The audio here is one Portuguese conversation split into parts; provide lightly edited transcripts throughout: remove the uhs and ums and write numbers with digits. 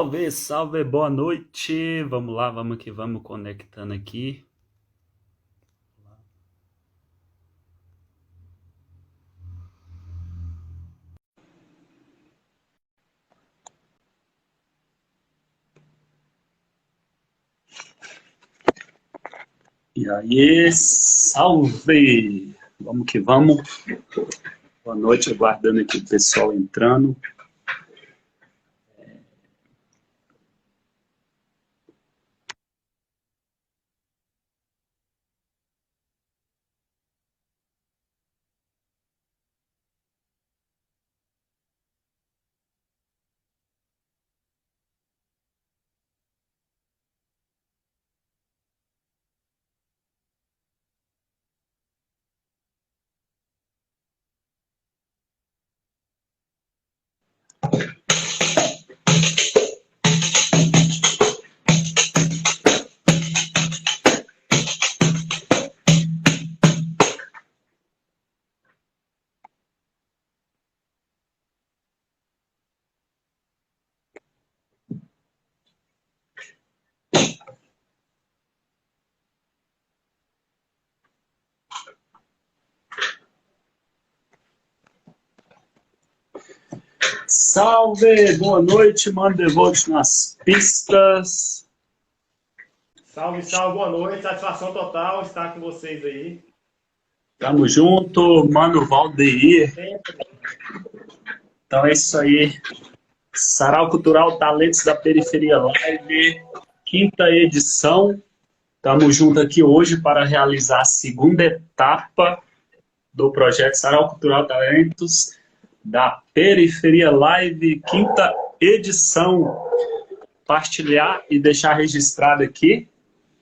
Salve, salve, boa noite. Vamos lá, vamos que vamos conectando aqui. E aí, salve! Vamos que vamos. Boa noite, aguardando aqui o pessoal entrando. Salve, boa noite, mano Devote nas pistas. Salve, salve, boa noite. Satisfação total estar com vocês aí. Tamo junto, mano Valdeir. Sempre. Então é isso aí. Sarau Cultural Talentos da Periferia Live, quinta edição. Estamos juntos aqui hoje para realizar a segunda etapa do projeto Sarau Cultural Talentos da Periferia Live, quinta edição. Partilhar e deixar registrado aqui,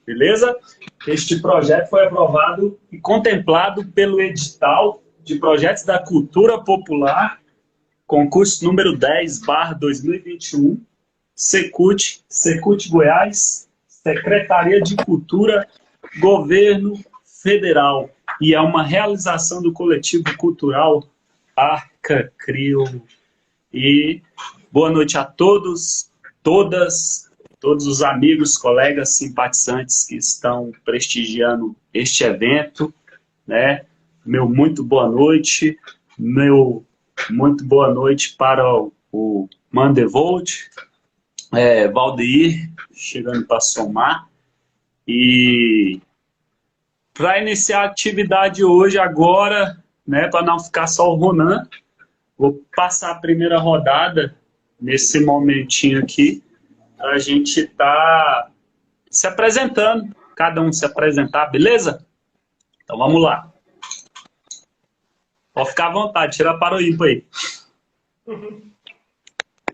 beleza? Este projeto foi aprovado e contemplado pelo edital de projetos da cultura popular, concurso número 10/2021, Secult Goiás, Secretaria de Cultura, Governo Federal. E é uma realização do coletivo cultural Arca Crio. E boa noite a todos, todas, todos os amigos, colegas, simpatizantes que estão prestigiando este evento, né? Meu muito boa noite, meu muito boa noite para o Mandevolt, Valdeir, chegando para somar. E para iniciar a atividade hoje, agora, né, para não ficar só o Ronan, vou passar a primeira rodada nesse momentinho aqui, para a gente estar se apresentando, cada um se apresentar, beleza? Então vamos lá. Pode ficar à vontade, tira para o ímpar aí.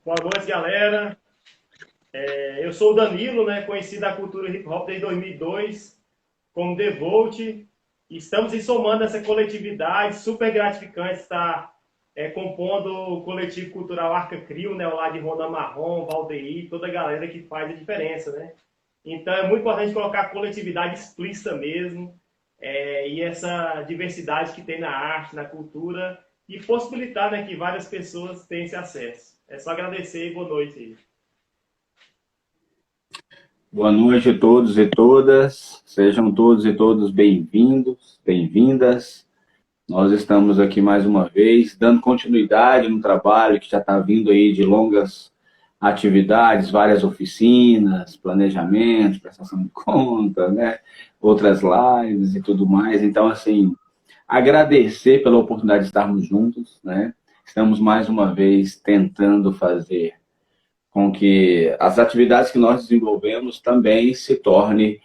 Boa noite, galera. Eu sou o Danilo, né, conhecido da cultura hip hop desde 2002, como The Volt. Estamos aí somando essa coletividade, super gratificante estar compondo o coletivo cultural Arca Crio, né, lá de Ronda Marrom, Valdeir, toda a galera que faz a diferença, né? Então é muito importante colocar a coletividade explícita mesmo, e essa diversidade que tem na arte, na cultura, e possibilitar, né, que várias pessoas tenham esse acesso. É só agradecer e boa noite aí. Boa noite a todos e todas, sejam todos e todas bem-vindos, bem-vindas. Nós estamos aqui mais uma vez, dando continuidade no trabalho que já está vindo aí de longas atividades, várias oficinas, planejamentos, prestação de conta, né? Outras lives e tudo mais. Então, assim, agradecer pela oportunidade de estarmos juntos, né? Estamos mais uma vez tentando fazer com que as atividades que nós desenvolvemos também se torne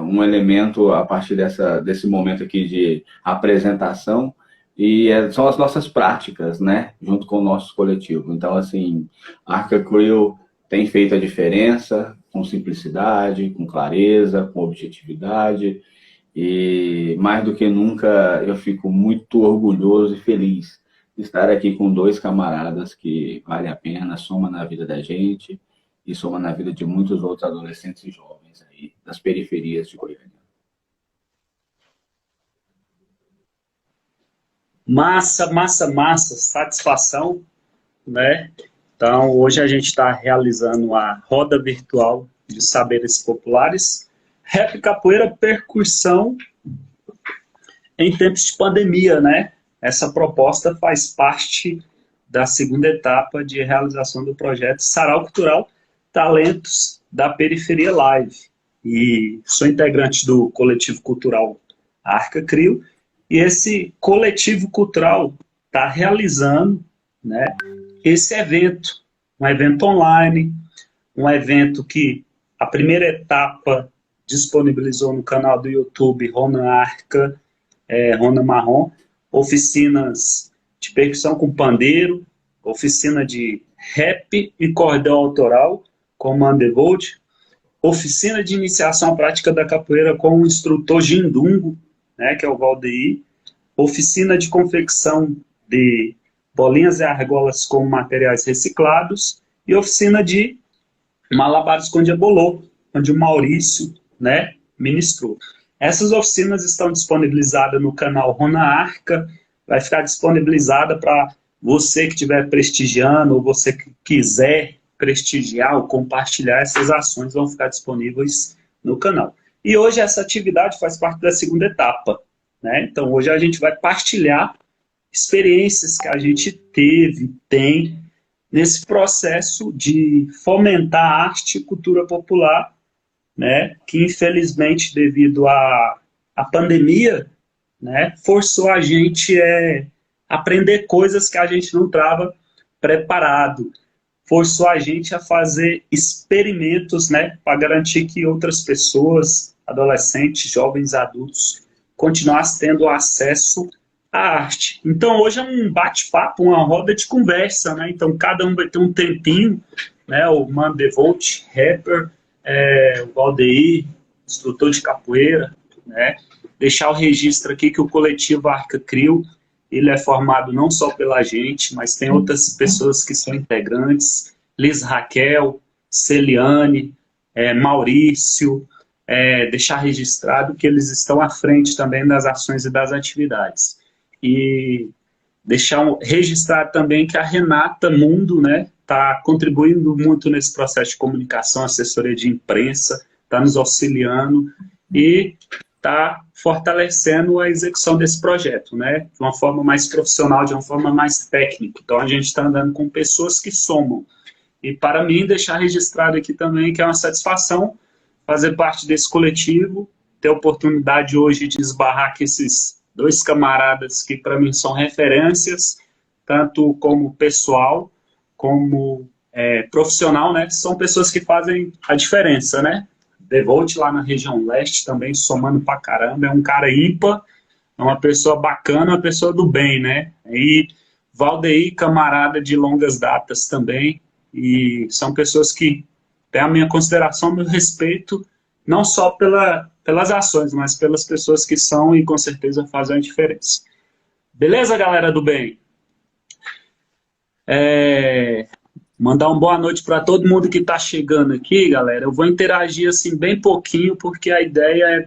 um elemento a partir desse momento aqui de apresentação, e são as nossas práticas, né, junto com o nosso coletivo. Então, assim, a Arca Crew tem feito a diferença com simplicidade, com clareza, com objetividade, e mais do que nunca eu fico muito orgulhoso e feliz estar aqui com dois camaradas que vale a pena, soma na vida da gente e soma na vida de muitos outros adolescentes e jovens aí das periferias de Goiânia. Massa, massa, massa, satisfação, né? Então, hoje a gente está realizando a roda virtual de saberes populares, rap, capoeira, percussão em tempos de pandemia, né? Essa proposta faz parte da segunda etapa de realização do projeto Sarau Cultural Talentos da Periferia Live. E sou integrante do coletivo cultural Arca Crio, e esse coletivo cultural está realizando, né, esse evento, um evento online, um evento que a primeira etapa disponibilizou no canal do YouTube Ronan Arca, Ronan Marrom, oficinas de percussão com pandeiro, oficina de rap e cordel autoral com Mandevolt, oficina de iniciação à prática da capoeira com o instrutor Gindungo, né, que é o Valdeir, oficina de confecção de bolinhas e argolas com materiais reciclados e oficina de malabares com diabolô, onde o Maurício, né, ministrou. Essas oficinas estão disponibilizadas no canal Rona Arca, vai ficar disponibilizada para você que estiver prestigiando ou você que quiser prestigiar ou compartilhar essas ações, vão ficar disponíveis no canal. E hoje essa atividade faz parte da segunda etapa, né? Então hoje a gente vai partilhar experiências que a gente tem nesse processo de fomentar a arte e cultura popular, né, que infelizmente devido à pandemia, né, forçou a gente a aprender coisas que a gente não estava preparado, forçou a gente a fazer experimentos, né, para garantir que outras pessoas, adolescentes, jovens, adultos, continuassem tendo acesso à arte. Então hoje é um bate-papo, uma roda de conversa, né? Então cada um vai ter um tempinho, né? O Mandevolt, rapper, o Valdeir, instrutor de capoeira, né? Deixar o registro aqui que o coletivo Arca Crio, ele é formado não só pela gente, mas tem outras pessoas que são integrantes, Liz Raquel, Celiane, Maurício, deixar registrado que eles estão à frente também das ações e das atividades. E deixar registrar também que a Renata Mundo, né, está contribuindo muito nesse processo de comunicação, assessoria de imprensa, está nos auxiliando e está fortalecendo a execução desse projeto, né, de uma forma mais profissional, de uma forma mais técnica. Então a gente está andando com pessoas que somam. E para mim, deixar registrado aqui também que é uma satisfação fazer parte desse coletivo, ter a oportunidade hoje de esbarrar com esses dois camaradas que para mim são referências, tanto como pessoal, como profissional, né? São pessoas que fazem a diferença, né? Devolt lá na região leste também, somando pra caramba, é um cara ímpar, é uma pessoa bacana, uma pessoa do bem, né? E Valdeir, camarada de longas datas também, e são pessoas que têm a minha consideração, meu respeito, não só pelas ações, mas pelas pessoas que são e com certeza fazem a diferença. Beleza, galera do bem? Mandar uma boa noite para todo mundo que está chegando aqui, galera. Eu vou interagir assim bem pouquinho, porque a ideia é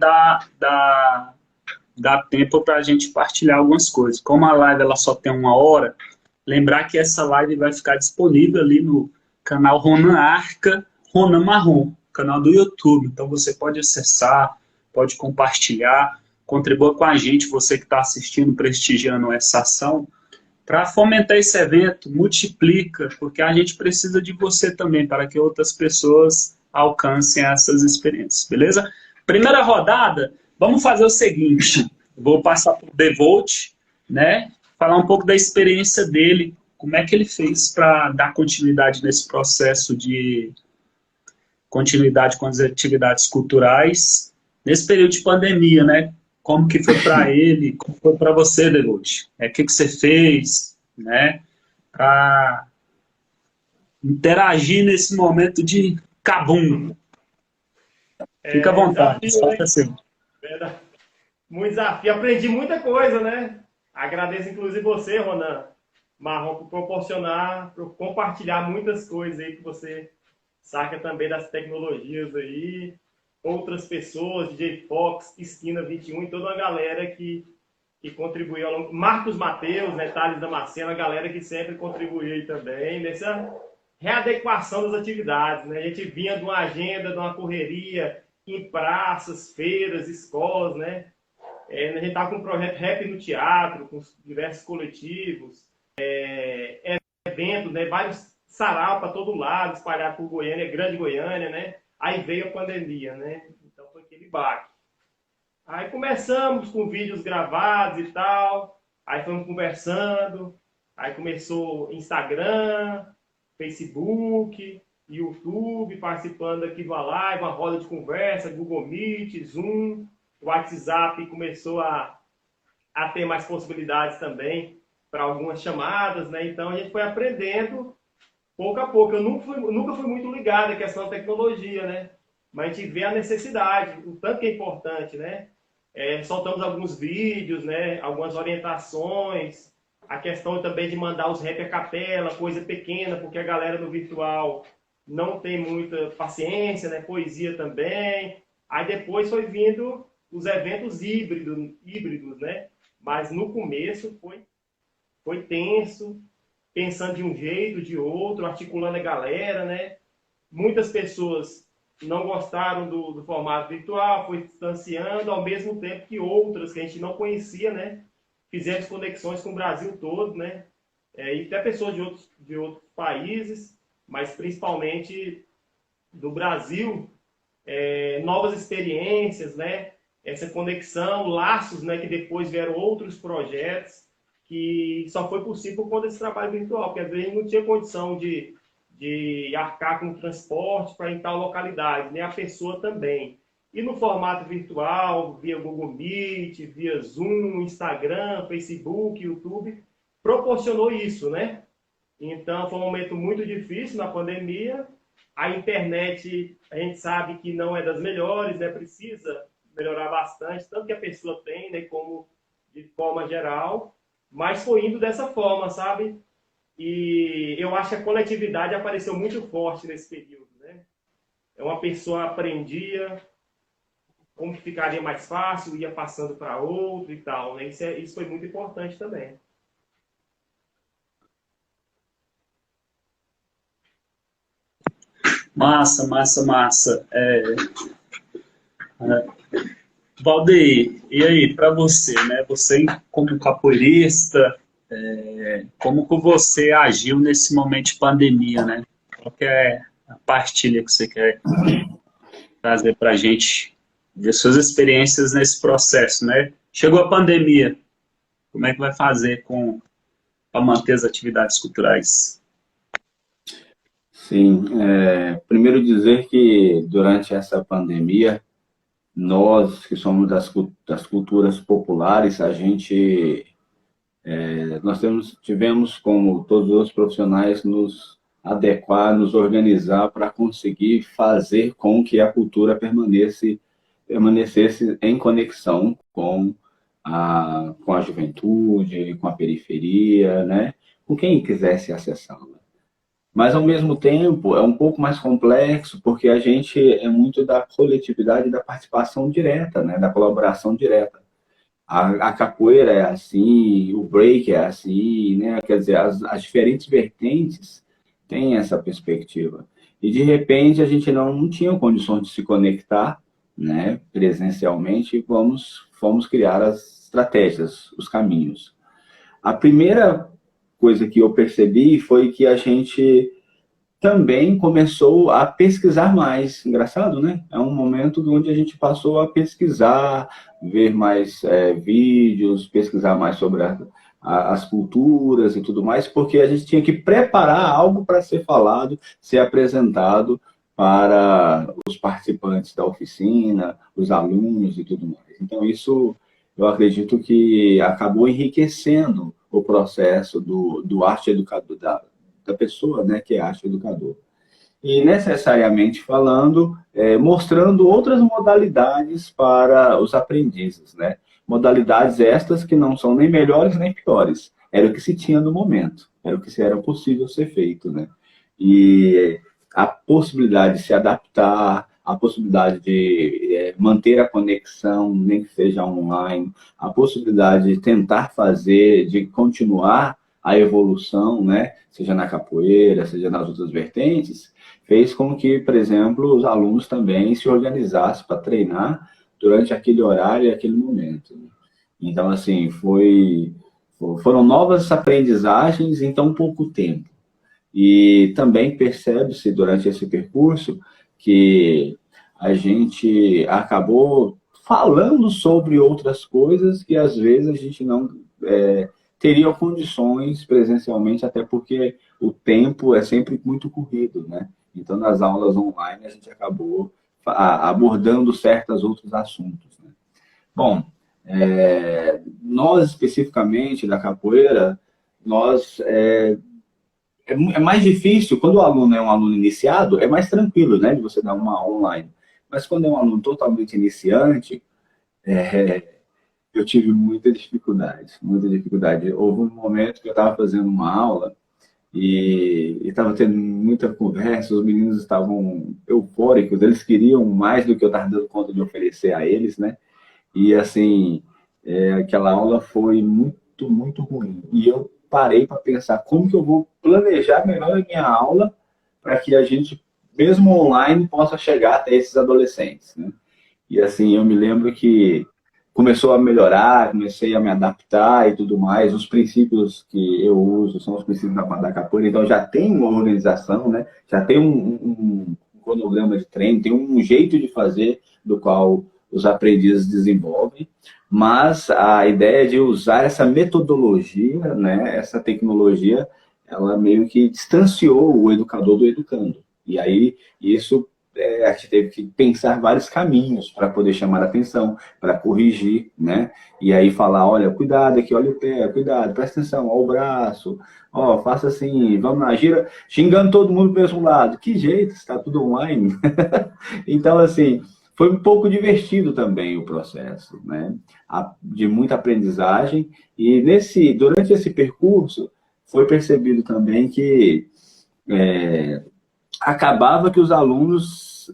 dar tempo para a gente partilhar algumas coisas. Como a live ela só tem 1 hora, lembrar que essa live vai ficar disponível ali no canal Ronan Arca, Ronan Marrom, canal do YouTube. Então você pode acessar, pode compartilhar, contribua com a gente, você que está assistindo, prestigiando essa ação, para fomentar esse evento, multiplica, porque a gente precisa de você também, para que outras pessoas alcancem essas experiências, beleza? Primeira rodada, vamos fazer o seguinte, vou passar para o Devolt, né? Falar um pouco da experiência dele, como é que ele fez para dar continuidade nesse processo de continuidade com as atividades culturais, nesse período de pandemia, né? Como que foi para ele, como foi para você, Devolt? O que você fez, né? Para interagir nesse momento de cabum. Fica à vontade, Desafio, assim. Muito desafio. Aprendi muita coisa, né? Agradeço, inclusive, você, Ronan Marrom, por proporcionar, por compartilhar muitas coisas aí que você saca também das tecnologias aí. Outras pessoas, DJ Fox, Esquina 21 e toda uma galera que contribuiu ao longo. Marcos Mateus, né, Thales Damasceno, a galera que sempre contribuiu aí também readequação das atividades, né? A gente vinha de uma agenda, de uma correria em praças, feiras, escolas, né? A gente estava com um projeto Rap no Teatro, com diversos coletivos, eventos, né? Vários sarau para todo lado, espalhado por Goiânia, Grande Goiânia, né? Aí veio a pandemia, né? Então foi aquele baque. Aí começamos com vídeos gravados e tal, aí fomos conversando, aí começou Instagram, Facebook, YouTube, participando aqui de uma live, uma roda de conversa, Google Meet, Zoom, o WhatsApp começou a ter mais possibilidades também para algumas chamadas, né? Então a gente foi aprendendo pouco a pouco. Eu nunca fui muito ligado à questão da tecnologia, né? Mas a gente vê a necessidade, o tanto que é importante, né? Soltamos alguns vídeos, né? Algumas orientações, a questão também de mandar os rap a capela, coisa pequena, porque a galera no virtual não tem muita paciência, né? Poesia também. Aí depois foi vindo os eventos híbridos, né? Mas no começo foi tenso, pensando de um jeito, de outro, articulando a galera, né? Muitas pessoas não gostaram do formato virtual, foi distanciando, ao mesmo tempo que outras que a gente não conhecia, né? Fizemos conexões com o Brasil todo, né? E até pessoas de outros países, mas principalmente do Brasil, novas experiências, né? Essa conexão, laços, né? Que depois vieram outros projetos, que só foi possível por conta desse trabalho virtual, porque às vezes não tinha condição de arcar com transporte para em tal localidade, nem a pessoa também. E no formato virtual, via Google Meet, via Zoom, Instagram, Facebook, YouTube, proporcionou isso, né? Então, foi um momento muito difícil na pandemia. A internet, a gente sabe que não é das melhores, né? Precisa melhorar bastante, tanto que a pessoa tem, né? Como de forma geral. Mas foi indo dessa forma, sabe? E eu acho que a coletividade apareceu muito forte nesse período, né? Uma pessoa aprendia como que ficaria mais fácil, ia passando para outro e tal, né? Isso foi muito importante também. Massa, massa, massa. Valdeir, e aí, para você, né? Você como capoeirista, como que você agiu nesse momento de pandemia, né? Qual que é a partilha que você quer trazer para a gente de suas experiências nesse processo, né? Chegou a pandemia, como é que vai fazer para manter as atividades culturais? Sim, primeiro dizer que durante essa pandemia, nós que somos das culturas populares, nós tivemos, como todos os profissionais, nos adequar, nos organizar para conseguir fazer com que a cultura permanecesse em conexão com a juventude, com a periferia, né? Com quem quisesse acessá-la. Mas, ao mesmo tempo, é um pouco mais complexo, porque a gente é muito da coletividade e da participação direta, né? Da colaboração direta. A capoeira é assim, o break é assim, né? Quer dizer, as diferentes vertentes têm essa perspectiva. E, de repente, a gente não tinha condições de se conectar, né, presencialmente, e fomos criar as estratégias, os caminhos. A primeira coisa que eu percebi foi que a gente também começou a pesquisar mais. Engraçado, né? É um momento onde a gente passou a pesquisar, ver mais vídeos, pesquisar mais sobre as culturas e tudo mais, porque a gente tinha que preparar algo para ser falado, ser apresentado para os participantes da oficina, os alunos e tudo mais. Então, isso eu acredito que acabou enriquecendo o processo do arte educador, da pessoa, né, que é arte educador. E, necessariamente falando, mostrando outras modalidades para os aprendizes, né? Modalidades estas que não são nem melhores nem piores. Era o que se tinha no momento, era o que era possível ser feito, né? E a possibilidade de se adaptar, a possibilidade de manter a conexão, nem que seja online, a possibilidade de tentar fazer, de continuar a evolução, né, seja na capoeira, seja nas outras vertentes, fez com que, por exemplo, os alunos também se organizassem para treinar durante aquele horário e aquele momento. Então, assim, foram novas aprendizagens em tão pouco tempo. E também percebe-se durante esse percurso que a gente acabou falando sobre outras coisas que às vezes a gente não teria condições presencialmente, até porque o tempo é sempre muito corrido, né? Então, nas aulas online, a gente acabou abordando certos outros assuntos, né? Bom, nós especificamente da capoeira, é mais difícil, quando o aluno é um aluno iniciado, é mais tranquilo, né, de você dar uma aula online. Mas quando é um aluno totalmente iniciante, eu tive muita dificuldade, muita dificuldade. Houve um momento que eu estava fazendo uma aula e estava tendo muita conversa, os meninos estavam eufóricos, eles queriam mais do que eu estava dando conta de oferecer a eles, né? E, assim, aquela aula foi muito, muito ruim. E eu parei para pensar como que eu vou planejar melhor a minha aula para que a gente, mesmo online, possa chegar até esses adolescentes, né? E, assim, eu me lembro que começou a melhorar, comecei a me adaptar e tudo mais. Os princípios que eu uso são os princípios da capoeira, então já tem uma organização, né? Já tem um cronograma de treino, tem um jeito de fazer do qual os aprendizes desenvolvem, mas a ideia de usar essa metodologia, né, essa tecnologia, ela meio que distanciou o educador do educando. E aí, isso, a gente teve que pensar vários caminhos para poder chamar a atenção, para corrigir, né? E aí falar, olha, cuidado aqui, olha o pé, cuidado, presta atenção, olha o braço, ó, faça assim, vamos lá, gira, xingando todo mundo pro mesmo lado. Que jeito, está tudo online. Então, assim, foi um pouco divertido também o processo, né? De muita aprendizagem. E durante esse percurso, foi percebido também que acabava que os alunos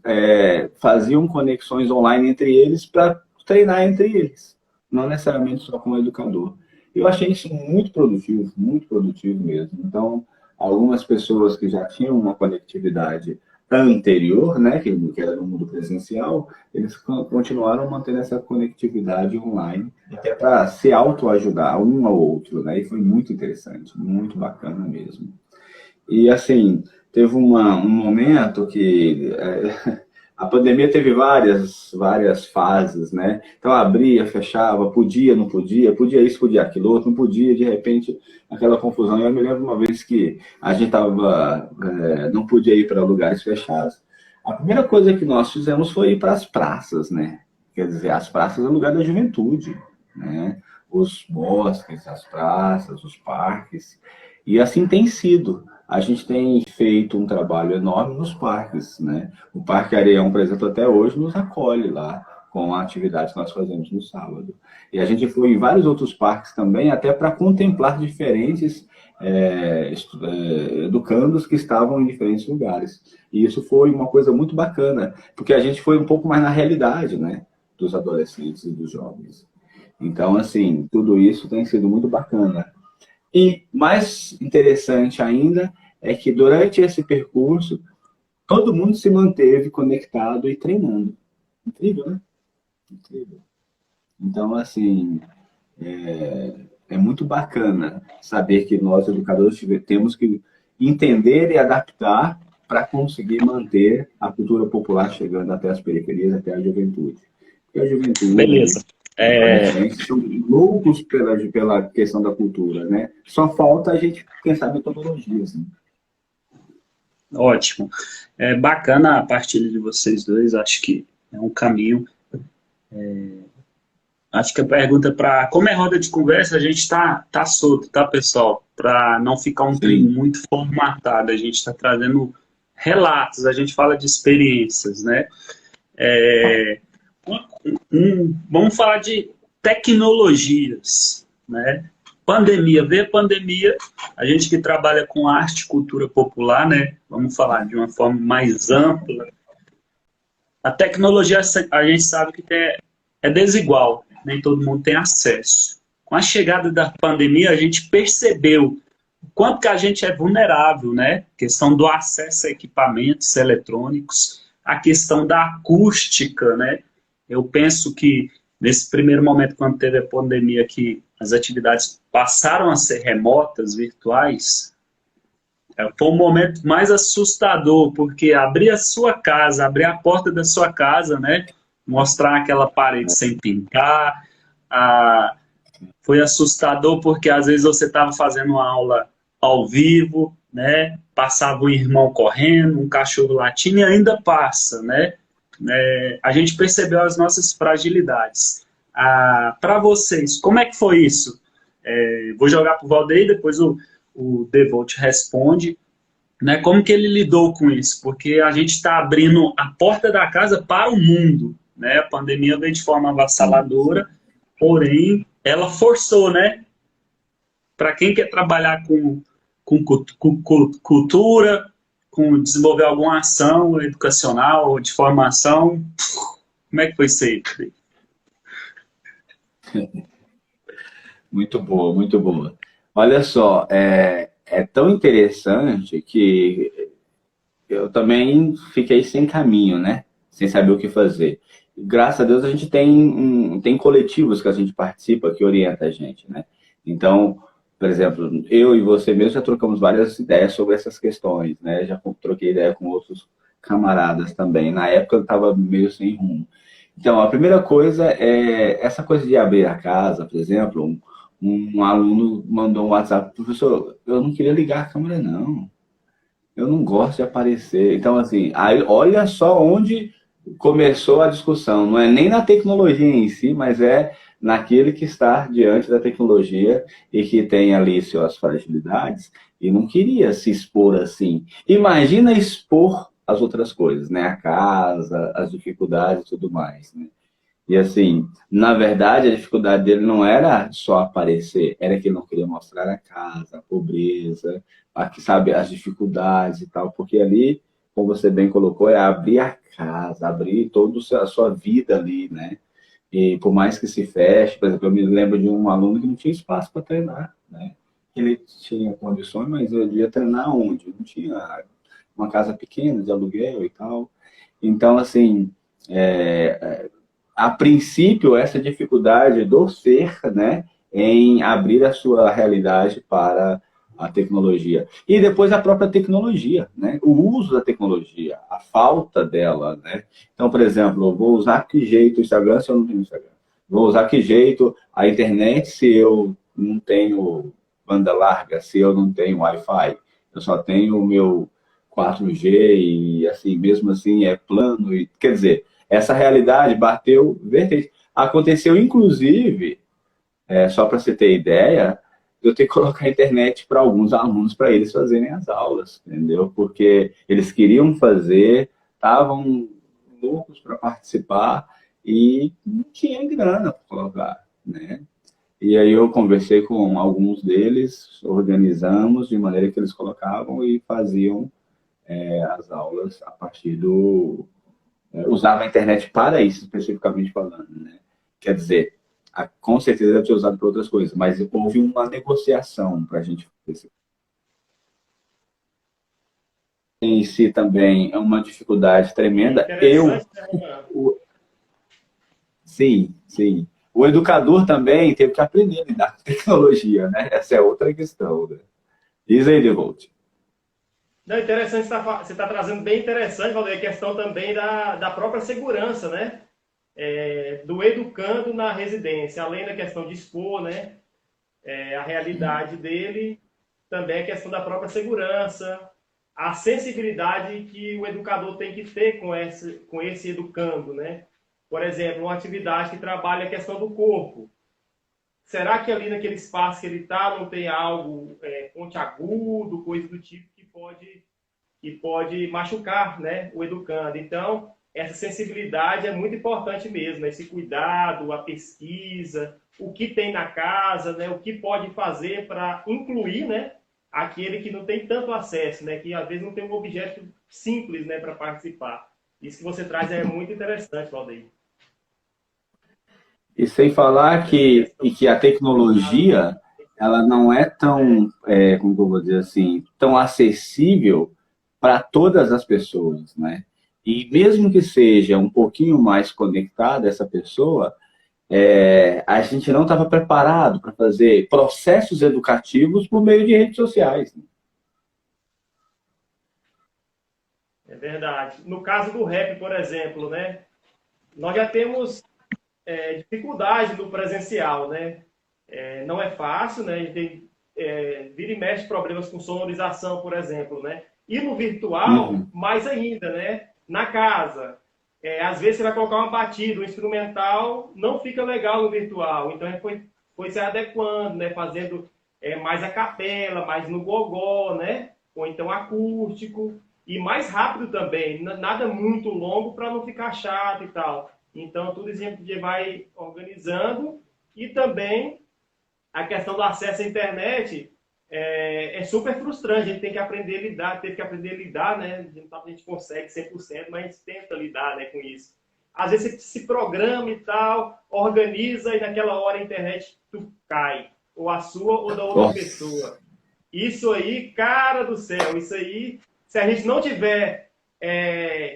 faziam conexões online entre eles para treinar entre eles, não necessariamente só com o educador. Eu achei isso muito produtivo mesmo. Então, algumas pessoas que já tinham uma conectividade anterior, né, que era no mundo presencial, eles continuaram mantendo essa conectividade online, até para se autoajudar um ao outro, né, e foi muito interessante, muito bacana mesmo. E, assim, teve um momento que a pandemia teve várias fases, né? Então, abria, fechava, podia, não podia, podia isso, podia aquilo outro, não podia, de repente, aquela confusão. Eu me lembro uma vez que a gente não podia ir para lugares fechados. A primeira coisa que nós fizemos foi ir para as praças, né? Quer dizer, as praças é o lugar da juventude, né? Os bosques, as praças, os parques. E assim tem sido. A gente tem feito um trabalho enorme nos parques, né? O Parque Areião, por exemplo, até hoje nos acolhe lá com a atividade que nós fazemos no sábado. E a gente foi em vários outros parques também, até para contemplar diferentes educandos que estavam em diferentes lugares. E isso foi uma coisa muito bacana, porque a gente foi um pouco mais na realidade, né? Dos adolescentes e dos jovens. Então, assim, tudo isso tem sido muito bacana. E mais interessante ainda é que durante esse percurso, todo mundo se manteve conectado e treinando. Incrível, né? Incrível. Então, assim, é muito bacana saber que nós, educadores, temos que entender e adaptar para conseguir manter a cultura popular chegando até as periferias, até a juventude. Porque a juventude... Beleza. São loucos pela questão da cultura, né? Só falta a gente pensar metodologias. Né? Ótimo. É bacana a partilha de vocês dois, acho que é um caminho. Acho que a pergunta como é roda de conversa, a gente está solto, tá, pessoal? Para não ficar um trem muito formatado, a gente está trazendo relatos, a gente fala de experiências, né? Vamos falar de tecnologias, né? Veio a pandemia, a gente que trabalha com arte e cultura popular, né? Vamos falar de uma forma mais ampla. A tecnologia, a gente sabe que é desigual, nem todo mundo tem acesso. Com a chegada da pandemia, a gente percebeu o quanto que a gente é vulnerável, né? A questão do acesso a equipamentos eletrônicos, a questão da acústica, né? Eu penso que nesse primeiro momento, quando teve a pandemia, que as atividades passaram a ser remotas, virtuais, foi um momento mais assustador, porque abrir a sua casa, abrir a porta da sua casa, né? Mostrar aquela parede sem pintar, foi assustador porque às vezes você estava fazendo uma aula ao vivo, né? Passava um irmão correndo, um cachorro latindo e ainda passa, né? A gente percebeu as nossas fragilidades. Para vocês, como é que foi isso? Vou jogar para o Valdeir, depois o Devolt responde, né? Como que ele lidou com isso? Porque a gente está abrindo a porta da casa para o mundo, né? A pandemia veio de forma avassaladora, porém ela forçou, né? Para quem quer trabalhar com cultura, com desenvolver alguma ação educacional, de formação, como é que foi isso aí? Muito boa, muito boa. Olha só, é tão interessante que eu também fiquei sem caminho, né? Sem saber o que fazer. Graças a Deus a gente tem coletivos que a gente participa que orienta a gente, né? Então, por exemplo, eu e você mesmo já trocamos várias ideias sobre essas questões, né? Já troquei ideia com outros camaradas também. Na época eu estava meio sem rumo. Então, a primeira coisa é essa coisa de abrir a casa, por exemplo, um aluno mandou um WhatsApp, professor, eu não queria ligar a câmera, não. Eu não gosto de aparecer. Então, assim, aí olha só onde começou a discussão. Não é nem na tecnologia em si, mas é naquele que está diante da tecnologia e que tem ali suas fragilidades e não queria se expor assim. Imagina expor as outras coisas, né? A casa, as dificuldades e tudo mais, né? E assim, na verdade, a dificuldade dele não era só aparecer, era que ele não queria mostrar a casa, a pobreza, aqui, sabe, as dificuldades e tal, porque ali, como você bem colocou, é abrir a casa, abrir toda a sua vida ali, né? E por mais que se feche, por exemplo, eu me lembro de um aluno que não tinha espaço para treinar, né? Ele tinha condições, mas ele ia treinar onde? Não tinha uma casa pequena de aluguel e tal. Então, assim, a princípio, essa dificuldade do ser, né, em abrir a sua realidade para a tecnologia. E depois a própria tecnologia, né, o uso da tecnologia, a falta dela, né. Então, por exemplo, eu vou usar que jeito o Instagram se eu não tenho Instagram? Vou usar que jeito a internet se eu não tenho banda larga, se eu não tenho Wi-Fi? Eu só tenho o meu 4G e, assim, mesmo assim é plano. E, quer dizer, essa realidade bateu vertente. Aconteceu, inclusive, só para você ter ideia, eu ter que colocar a internet para alguns alunos para eles fazerem as aulas, entendeu? Porque eles queriam fazer, estavam loucos para participar e não tinha grana para colocar, né? E aí eu conversei com alguns deles, organizamos de maneira que eles colocavam e faziam as aulas a partir usava a internet para isso, especificamente falando, né? Quer dizer, com certeza deve ser usado para outras coisas, mas houve uma negociação para a gente fazer. Em si também é uma dificuldade tremenda. Interessante, né? Sim, sim. O educador também teve que aprender a lidar com tecnologia, né? Essa é outra questão, né? Diz aí, Devolt. Não, interessante, você está trazendo bem interessante, Valdir, a questão também da própria segurança, né? Do educando na residência, além da questão de expor, né? A realidade dele, também a questão da própria segurança, a sensibilidade que o educador tem que ter com esse educando, né? Por exemplo, uma atividade que trabalha a questão do corpo. Será que ali naquele espaço que ele está não tem algo pontiagudo, coisa do tipo que pode machucar, né, o educando? Então, essa sensibilidade é muito importante mesmo, né? Esse cuidado, a pesquisa, o que tem na casa, né, o que pode fazer para incluir, né, aquele que não tem tanto acesso, né, que às vezes não tem um objeto simples, né, para participar. Isso que você traz é muito interessante, Valdeir. E sem falar que a tecnologia ela não é tão, como que eu vou dizer assim, tão acessível para todas as pessoas, né? E mesmo que seja um pouquinho mais conectada essa pessoa, a gente não estava preparado para fazer processos educativos por meio de redes sociais. Né? É verdade. No caso do rap, por exemplo, né? Nós já temos dificuldade no presencial, né? Não é fácil, né? A gente tem, vira e mexe problemas com sonorização, por exemplo, né? E no virtual, mais ainda, né? Na casa. Às vezes você vai colocar uma batida, um instrumental, não fica legal no virtual. Então a gente foi se adequando, né? Fazendo mais a capela, mais no gogó, né? Ou então acústico. E mais rápido também, nada muito longo para não ficar chato e tal. Então tudo isso a gente vai organizando. E também a questão do acesso à internet é super frustrante. A gente tem que aprender a lidar, teve que aprender a lidar, né? A gente consegue 100%, mas a gente tenta lidar, né, com isso. Às vezes você se programa e tal, organiza e naquela hora a internet tu cai. Ou a sua ou da outra pessoa. Isso aí, cara do céu, isso aí, se a gente não tiver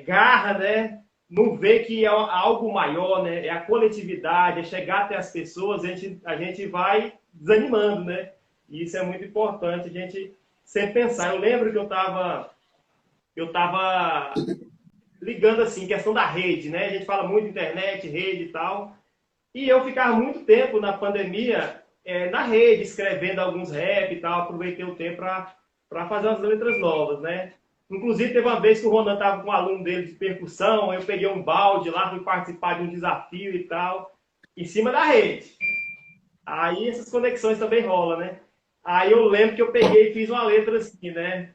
garra, né? Não vê que é algo maior, né? É a coletividade, é chegar até as pessoas, a gente vai desanimando, né? E isso é muito importante a gente sempre pensar. Eu lembro que eu tava ligando assim, questão da rede, né? A gente fala muito internet, rede e tal. E eu ficava muito tempo na pandemia na rede, escrevendo alguns rap e tal. Aproveitei o tempo para fazer umas letras novas, né? Inclusive, teve uma vez que o Ronan estava com um aluno dele de percussão, eu peguei um balde lá, fui participar de um desafio e tal, em cima da rede. Aí essas conexões também rolam, né? Aí eu lembro que eu peguei e fiz uma letra assim, né?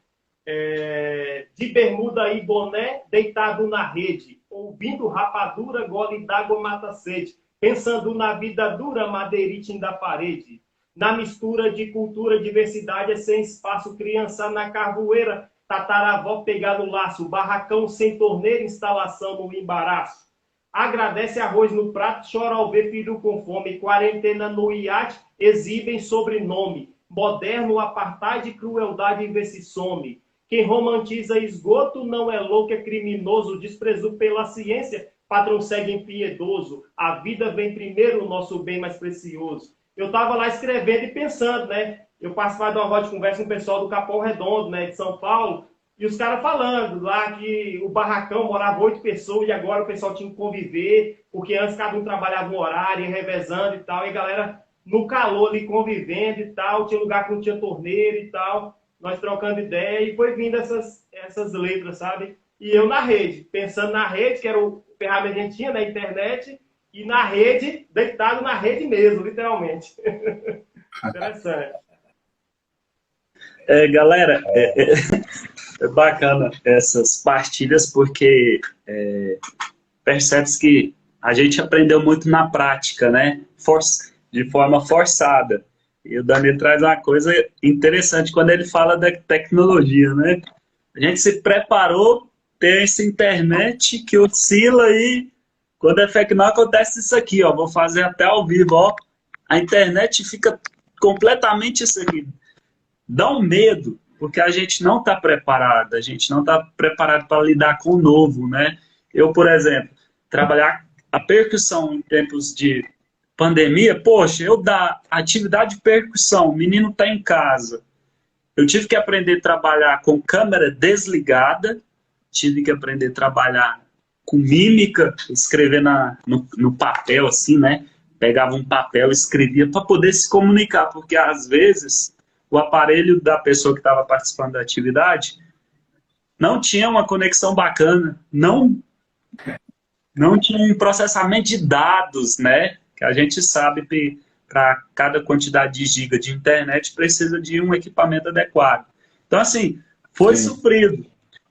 De bermuda e boné, deitado na rede, ouvindo rapadura, gole d'água mata sede, pensando na vida dura, madeirite da parede, na mistura de cultura, diversidade, sem espaço, criança na carvoeira, tataravó pegar no laço, barracão sem torneira, instalação no embaraço. Agradece arroz no prato, chora ao ver filho com fome, quarentena no iate, exibem sobrenome, moderno, apartheid, crueldade, vê se some. Quem romantiza esgoto não é louco, é criminoso, desprezo pela ciência, patrão segue impiedoso, a vida vem primeiro, o nosso bem mais precioso. Eu estava lá escrevendo e pensando, né? Eu participava de uma roda de conversa com o pessoal do Capão Redondo, né, de São Paulo, e os caras falando lá que o barracão morava 8 pessoas e agora o pessoal tinha que conviver, porque antes cada um trabalhava um horário, revezando e tal, e a galera no calor ali convivendo e tal, tinha lugar que não tinha torneira e tal, nós trocando ideia, e foi vindo essas letras, sabe? E eu na rede, pensando na rede, que era o ferramenta que a gente tinha na internet, e na rede, deitado na rede mesmo, literalmente. Interessante. Galera, é bacana essas partilhas porque percebe-se que a gente aprendeu muito na prática, né? De forma forçada. E o Dani traz uma coisa interessante quando ele fala da tecnologia, né? A gente se preparou, tem essa internet que oscila e quando é fake não acontece isso aqui, ó. Vou fazer até ao vivo, ó. A internet fica completamente isso aqui. Dá um medo, porque a gente não está preparado, a gente não está preparado para lidar com o novo, né? Eu, por exemplo, trabalhar a percussão em tempos de pandemia, poxa, eu dar atividade de percussão, o menino está em casa, eu tive que aprender a trabalhar com câmera desligada, tive que aprender a trabalhar com mímica, escrever no papel, assim, né? Pegava um papel, escrevia para poder se comunicar, porque às vezes o aparelho da pessoa que estava participando da atividade não tinha uma conexão bacana, não tinha um processamento de dados, né? Que a gente sabe que para cada quantidade de giga de internet precisa de um equipamento adequado. Então, assim, foi suprido.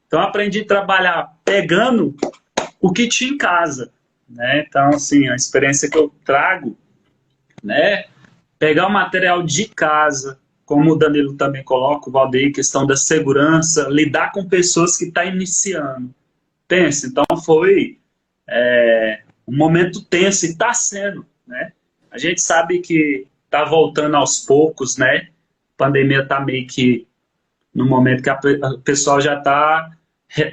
Então, aprendi a trabalhar pegando o que tinha em casa, né? Então, assim, a experiência que eu trago, né? Pegar o material de casa, como o Danilo também coloca, o Valdeir, questão da segurança, lidar com pessoas que estão iniciando. Pensa, então foi um momento tenso, e está sendo, né? A gente sabe que tá voltando aos poucos, né? A pandemia está meio que no momento que o pessoal já está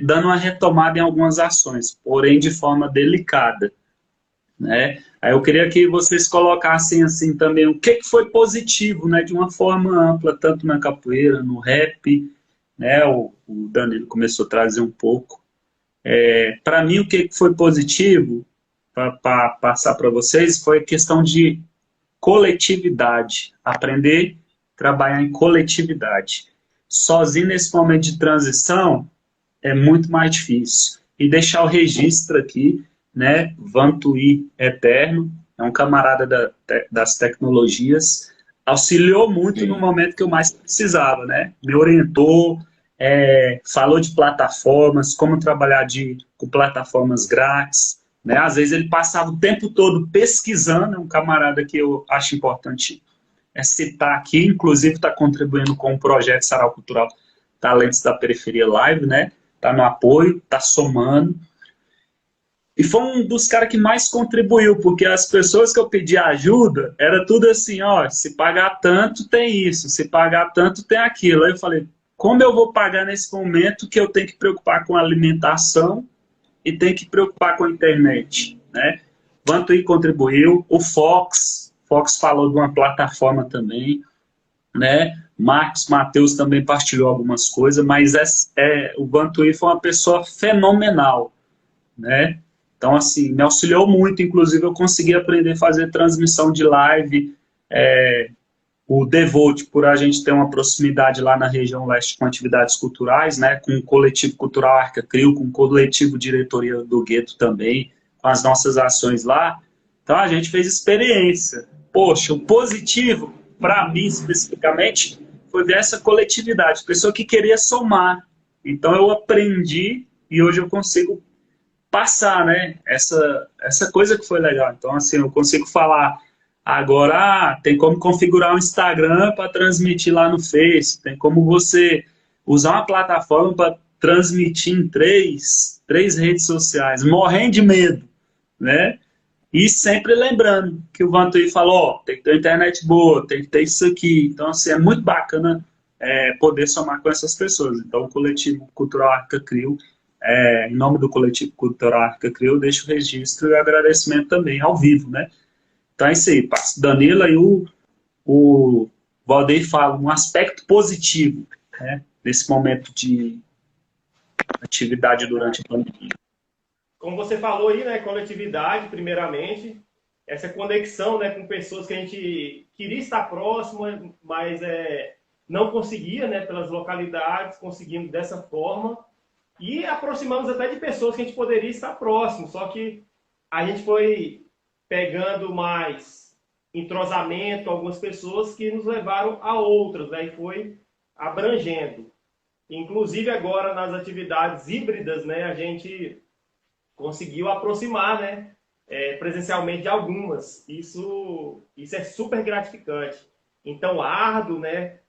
dando uma retomada em algumas ações, porém de forma delicada, né? Aí eu queria que vocês colocassem assim também o que foi positivo, né, de uma forma ampla, tanto na capoeira, no rap, né? O Danilo começou a trazer um pouco. Para mim, o que foi positivo para passar para vocês foi a questão de coletividade, aprender a trabalhar em coletividade. Sozinho nesse momento de transição é muito mais difícil. E deixar o registro aqui, né? Vantuí Eterno, é um camarada das tecnologias, auxiliou muito no Sim. momento que eu mais precisava, né? Me orientou, falou de plataformas, como trabalhar com plataformas grátis, né? Às vezes ele passava o tempo todo pesquisando, é um camarada que eu acho importante citar aqui, inclusive está contribuindo com o projeto Sarau Cultural Talentos da Periferia Live, né? Está no apoio, está somando. E foi um dos caras que mais contribuiu, porque as pessoas que eu pedi ajuda, era tudo assim, ó, se pagar tanto tem isso, se pagar tanto tem aquilo. Aí eu falei, como eu vou pagar nesse momento que eu tenho que preocupar com a alimentação e tenho que preocupar com a internet, né? Vantuí contribuiu, o Fox falou de uma plataforma também, né? Marcos Mateus também partilhou algumas coisas, mas o Vantuí foi uma pessoa fenomenal, né? Então, assim, me auxiliou muito, inclusive eu consegui aprender a fazer transmissão de live, o Devolt, por a gente ter uma proximidade lá na região leste com atividades culturais, né, com o coletivo cultural Arca Crio, com o coletivo Diretoria do Gueto também, com as nossas ações lá. Então a gente fez experiência. Poxa, o positivo, para mim especificamente, foi ver essa coletividade, pessoa que queria somar. Então eu aprendi e hoje eu consigo passar, né, essa coisa que foi legal. Então, assim, eu consigo falar agora, tem como configurar um Instagram para transmitir lá no Face, tem como você usar uma plataforma para transmitir em três redes sociais, morrendo de medo, né? E sempre lembrando que o Vantuí falou, ó, tem que ter internet boa, tem que ter isso aqui. Então, assim, é muito bacana poder somar com essas pessoas. Então, o Coletivo Cultural Arca Crio, em nome do Coletivo Cultural Arca Crio, eu deixo o registro e o agradecimento também, ao vivo, né? Então é isso aí, Danilo e o Valdeir falam um aspecto positivo, né, nesse momento de atividade durante a pandemia. Como você falou aí, né, coletividade, primeiramente, essa conexão, né, com pessoas que a gente queria estar próximo, mas não conseguia, né, pelas localidades, conseguimos dessa forma, e aproximamos até de pessoas que a gente poderia estar próximo, só que a gente foi pegando mais entrosamento, algumas pessoas que nos levaram a outras, né, e foi abrangendo. Inclusive agora nas atividades híbridas, né, a gente conseguiu aproximar, né, presencialmente de algumas. Isso é super gratificante. Então, árduo, né,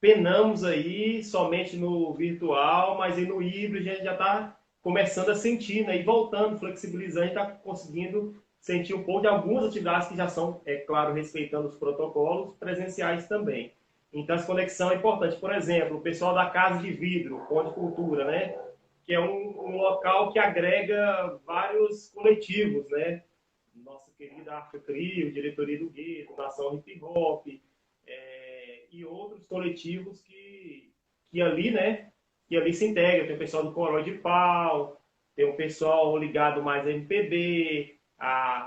penamos aí somente no virtual, mas aí no híbrido a gente já está começando a sentir, né, e voltando, flexibilizando, a gente está conseguindo sentir um pouco de algumas atividades que já são, claro, respeitando os protocolos, presenciais também. Então, essa conexão é importante. Por exemplo, o pessoal da Casa de Vidro, Ponte Cultura, né? Que é um local que agrega vários coletivos, né? Nossa querida Arca Crio, Diretoria do Gueto, Nação Hip Hop, e outros coletivos que ali, né? Que ali se integram. Tem o pessoal do Corói de Pau, tem o pessoal ligado mais a MPB,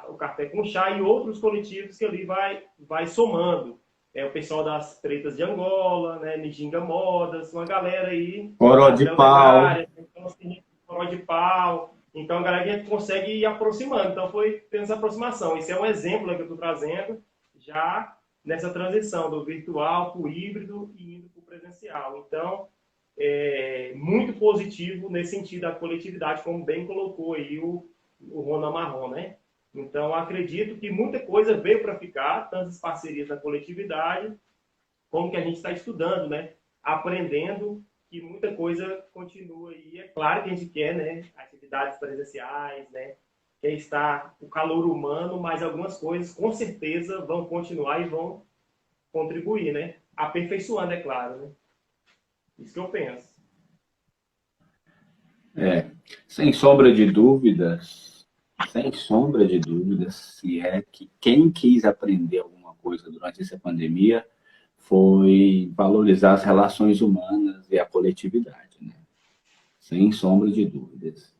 o Café com Chá e outros coletivos que ali vai somando. O pessoal das Pretas de Angola, né, Nijinga Modas, uma galera aí... Coró de Pau. Então, assim, Coró de Pau. Então, a galera consegue ir aproximando. Então, foi tendo essa aproximação. Esse é um exemplo, né, que eu estou trazendo já nessa transição do virtual para o híbrido e indo para o presencial. Então, muito positivo nesse sentido da coletividade, como bem colocou aí o Rona Marrom, né? Então, acredito que muita coisa veio para ficar, tanto as parcerias da coletividade, como que a gente está estudando, né? Aprendendo, que muita coisa continua aí. É claro que a gente quer, né? Atividades presenciais, né? Quer estar o calor humano, mas algumas coisas, com certeza, vão continuar e vão contribuir, né? Aperfeiçoando, é claro, né? Isso que eu penso. É, sem sombra de dúvidas, sem sombra de dúvidas, se é que quem quis aprender alguma coisa durante essa pandemia foi valorizar as relações humanas e a coletividade, né? Sem sombra de dúvidas.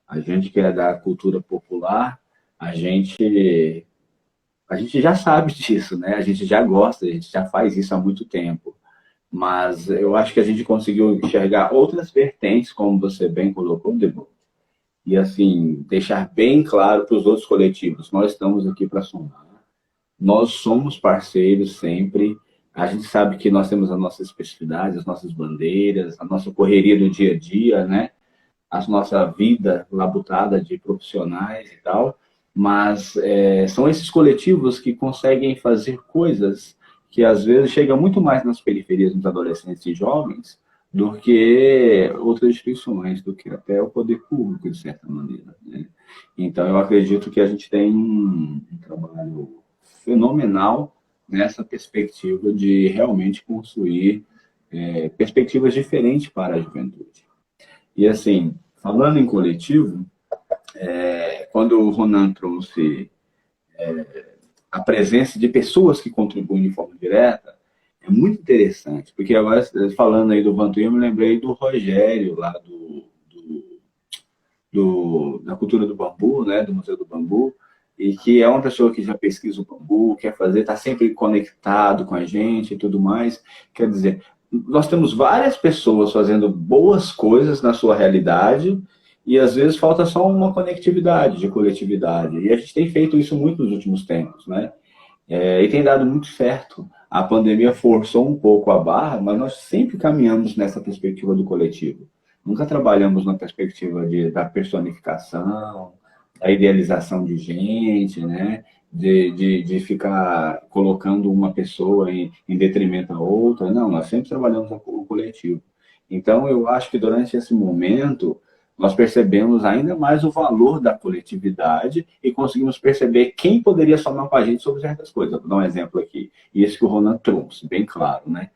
A gente que é da cultura popular, a gente, a gente já sabe disso, né? A gente já gosta, a gente já faz isso há muito tempo. Mas eu acho que a gente conseguiu enxergar outras vertentes, como você bem colocou, Debo, e assim, deixar bem claro para os outros coletivos, nós estamos aqui para somar, nós somos parceiros sempre, a gente sabe que nós temos as nossas especificidades, as nossas bandeiras, a nossa correria do dia a dia, né? A nossa vida labutada de profissionais e tal, mas são esses coletivos que conseguem fazer coisas que às vezes chegam muito mais nas periferias dos adolescentes e jovens do que outras instituições, do que até o poder público, de certa maneira, né? Então, eu acredito que a gente tem um trabalho fenomenal nessa perspectiva de realmente construir perspectivas diferentes para a juventude. E assim, falando em coletivo, quando o Ronan trouxe a presença de pessoas que contribuem de forma direta, é muito interessante, porque agora, falando aí do Vantuí, eu me lembrei do Rogério, lá da cultura do bambu, né, do Museu do Bambu, e que é uma pessoa que já pesquisa o bambu, quer fazer, está sempre conectado com a gente e tudo mais. Quer dizer, nós temos várias pessoas fazendo boas coisas na sua realidade e às vezes falta só uma conectividade de coletividade. E a gente tem feito isso muito nos últimos tempos, né? E tem dado muito certo. A pandemia forçou um pouco a barra, mas nós sempre caminhamos nessa perspectiva do coletivo. Nunca trabalhamos na perspectiva da personificação, da idealização de gente, né? De ficar colocando uma pessoa em detrimento a outra. Não, nós sempre trabalhamos o coletivo. Então, eu acho que durante esse momento, nós percebemos ainda mais o valor da coletividade e conseguimos perceber quem poderia somar com a gente sobre certas coisas. Vou dar um exemplo aqui, e esse que o Ronan trouxe, bem claro, né?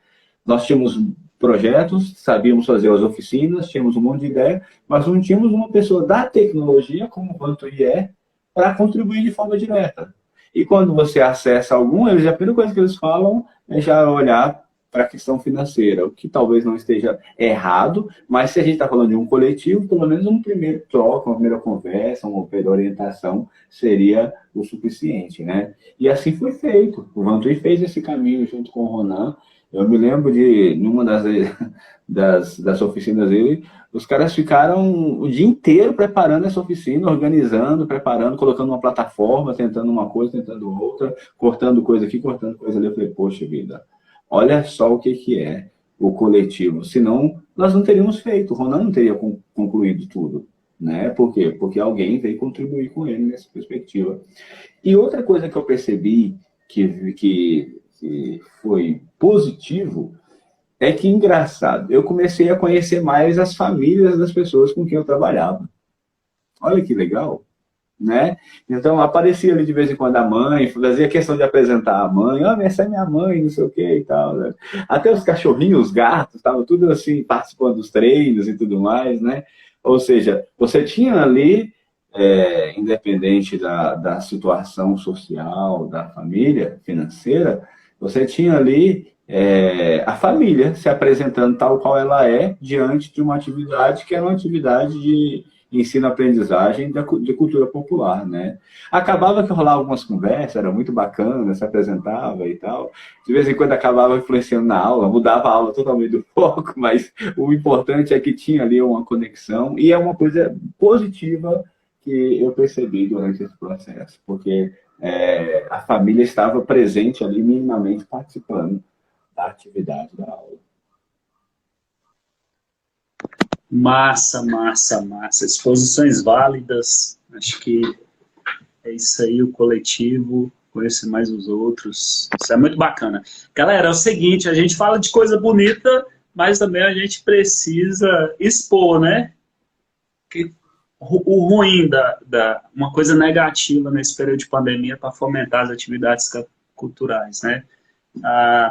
Nós tínhamos projetos, sabíamos fazer as oficinas, tínhamos um monte de ideia, mas não tínhamos uma pessoa da tecnologia, como o Vantuí para contribuir de forma direta. E quando você acessa algum, a primeira coisa que eles falam é já olhar para a questão financeira, o que talvez não esteja errado, mas se a gente está falando de um coletivo, pelo menos um primeiro troca, uma primeira conversa, uma primeira orientação seria o suficiente, né? E assim foi feito. O Vantuí fez esse caminho junto com o Ronan. Eu me lembro de, numa das oficinas dele, os caras ficaram o dia inteiro preparando essa oficina, organizando, preparando, colocando uma plataforma, tentando uma coisa, tentando outra, cortando coisa aqui, cortando coisa ali. Eu falei, poxa vida, olha só o que é o coletivo. Senão, nós não teríamos feito, o Ronan não teria concluído tudo, né? Por quê? Porque alguém veio contribuir com ele nessa perspectiva. E outra coisa que eu percebi que foi positivo é que, engraçado, eu comecei a conhecer mais as famílias das pessoas com quem eu trabalhava. Olha que legal, né? Então, aparecia ali de vez em quando a mãe, fazia questão de apresentar a mãe, essa é minha mãe, não sei o que e tal, né? Até os cachorrinhos, os gatos, estavam tudo assim, participando dos treinos e tudo mais, né? Ou seja, você tinha ali, independente da situação social, da família financeira, você tinha ali a família se apresentando tal qual ela é diante de uma atividade que era uma atividade de ensino-aprendizagem de cultura popular, né? Acabava que rolava algumas conversas, era muito bacana, se apresentava e tal. De vez em quando acabava influenciando na aula, mudava a aula totalmente do foco, mas o importante é que tinha ali uma conexão e é uma coisa positiva que eu percebi durante esse processo, porque a família estava presente ali, minimamente participando da atividade da aula. Massa, massa, massa. Exposições válidas. Acho que é isso aí, o coletivo, conhecer mais os outros. Isso é muito bacana. Galera, é o seguinte, a gente fala de coisa bonita, mas também a gente precisa expor, né? Que o ruim uma coisa negativa nesse período de pandemia para fomentar as atividades culturais, né?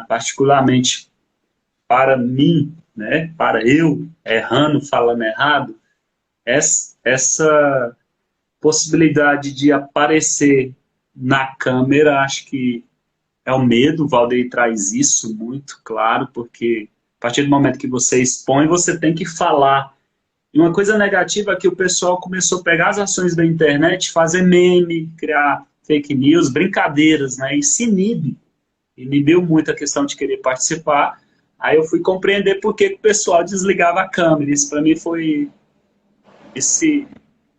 particularmente para mim, né, para eu, errando, falando errado, essa possibilidade de aparecer na câmera, acho que é o medo. O Valdeir traz isso muito claro, porque a partir do momento que você expõe, você tem que falar. E uma coisa negativa é que o pessoal começou a pegar as ações da internet, fazer meme, criar fake news, brincadeiras, né? E se inibiu muito a questão de querer participar. Aí eu fui compreender por que o pessoal desligava a câmera. Isso para mim foi esse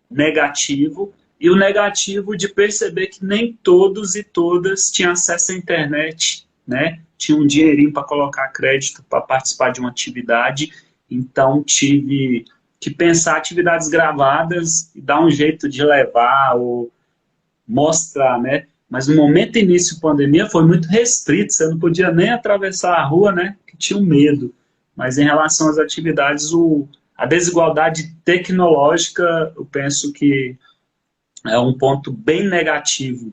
negativo. E o negativo de perceber que nem todos e todas tinham acesso à internet, né? Tinha um dinheirinho para colocar crédito para participar de uma atividade. Então tive que pensar atividades gravadas e dar um jeito de levar ou mostrar, né? Mas no momento início da pandemia foi muito restrito, você não podia nem atravessar a rua, né? Que tinha um medo. Mas em relação às atividades, a desigualdade tecnológica, eu penso que é um ponto bem negativo,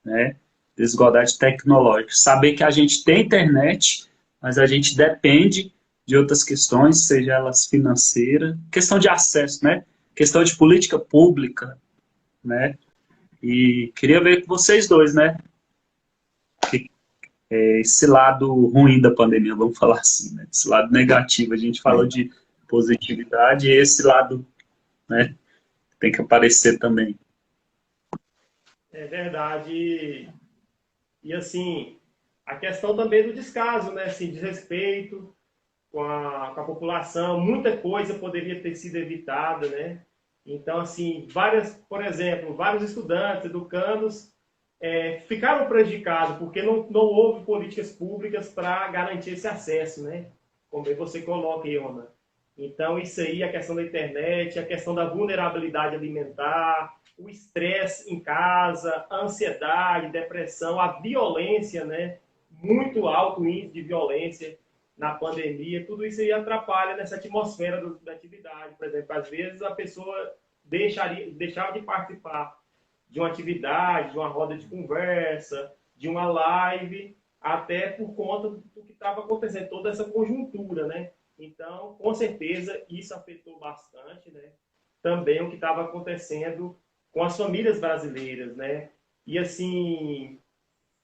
né? Desigualdade tecnológica. Saber que a gente tem internet, mas a gente depende de outras questões, seja elas financeiras, questão de acesso, né? Questão de política pública, né? E queria ver com vocês dois, né? Esse lado ruim da pandemia, vamos falar assim, né? Esse lado negativo. A gente falou de positividade e esse lado, né? Tem que aparecer também. É verdade. E assim, a questão também do descaso, né? Assim, desrespeito com a população, muita coisa poderia ter sido evitada, né? Então, assim, por exemplo, vários estudantes, educandos, ficaram prejudicados porque não houve políticas públicas para garantir esse acesso, né? Como você coloca, Iona. Então, isso aí, a questão da internet, a questão da vulnerabilidade alimentar, o estresse em casa, a ansiedade, depressão, a violência, né? Muito alto índice de violência na pandemia, tudo isso aí atrapalha nessa atmosfera da atividade. Por exemplo, às vezes a pessoa deixava de participar de uma atividade, de uma roda de conversa, de uma live, até por conta do que estava acontecendo, toda essa conjuntura, né? Então, com certeza, isso afetou bastante, né? Também o que estava acontecendo com as famílias brasileiras, né? E, assim,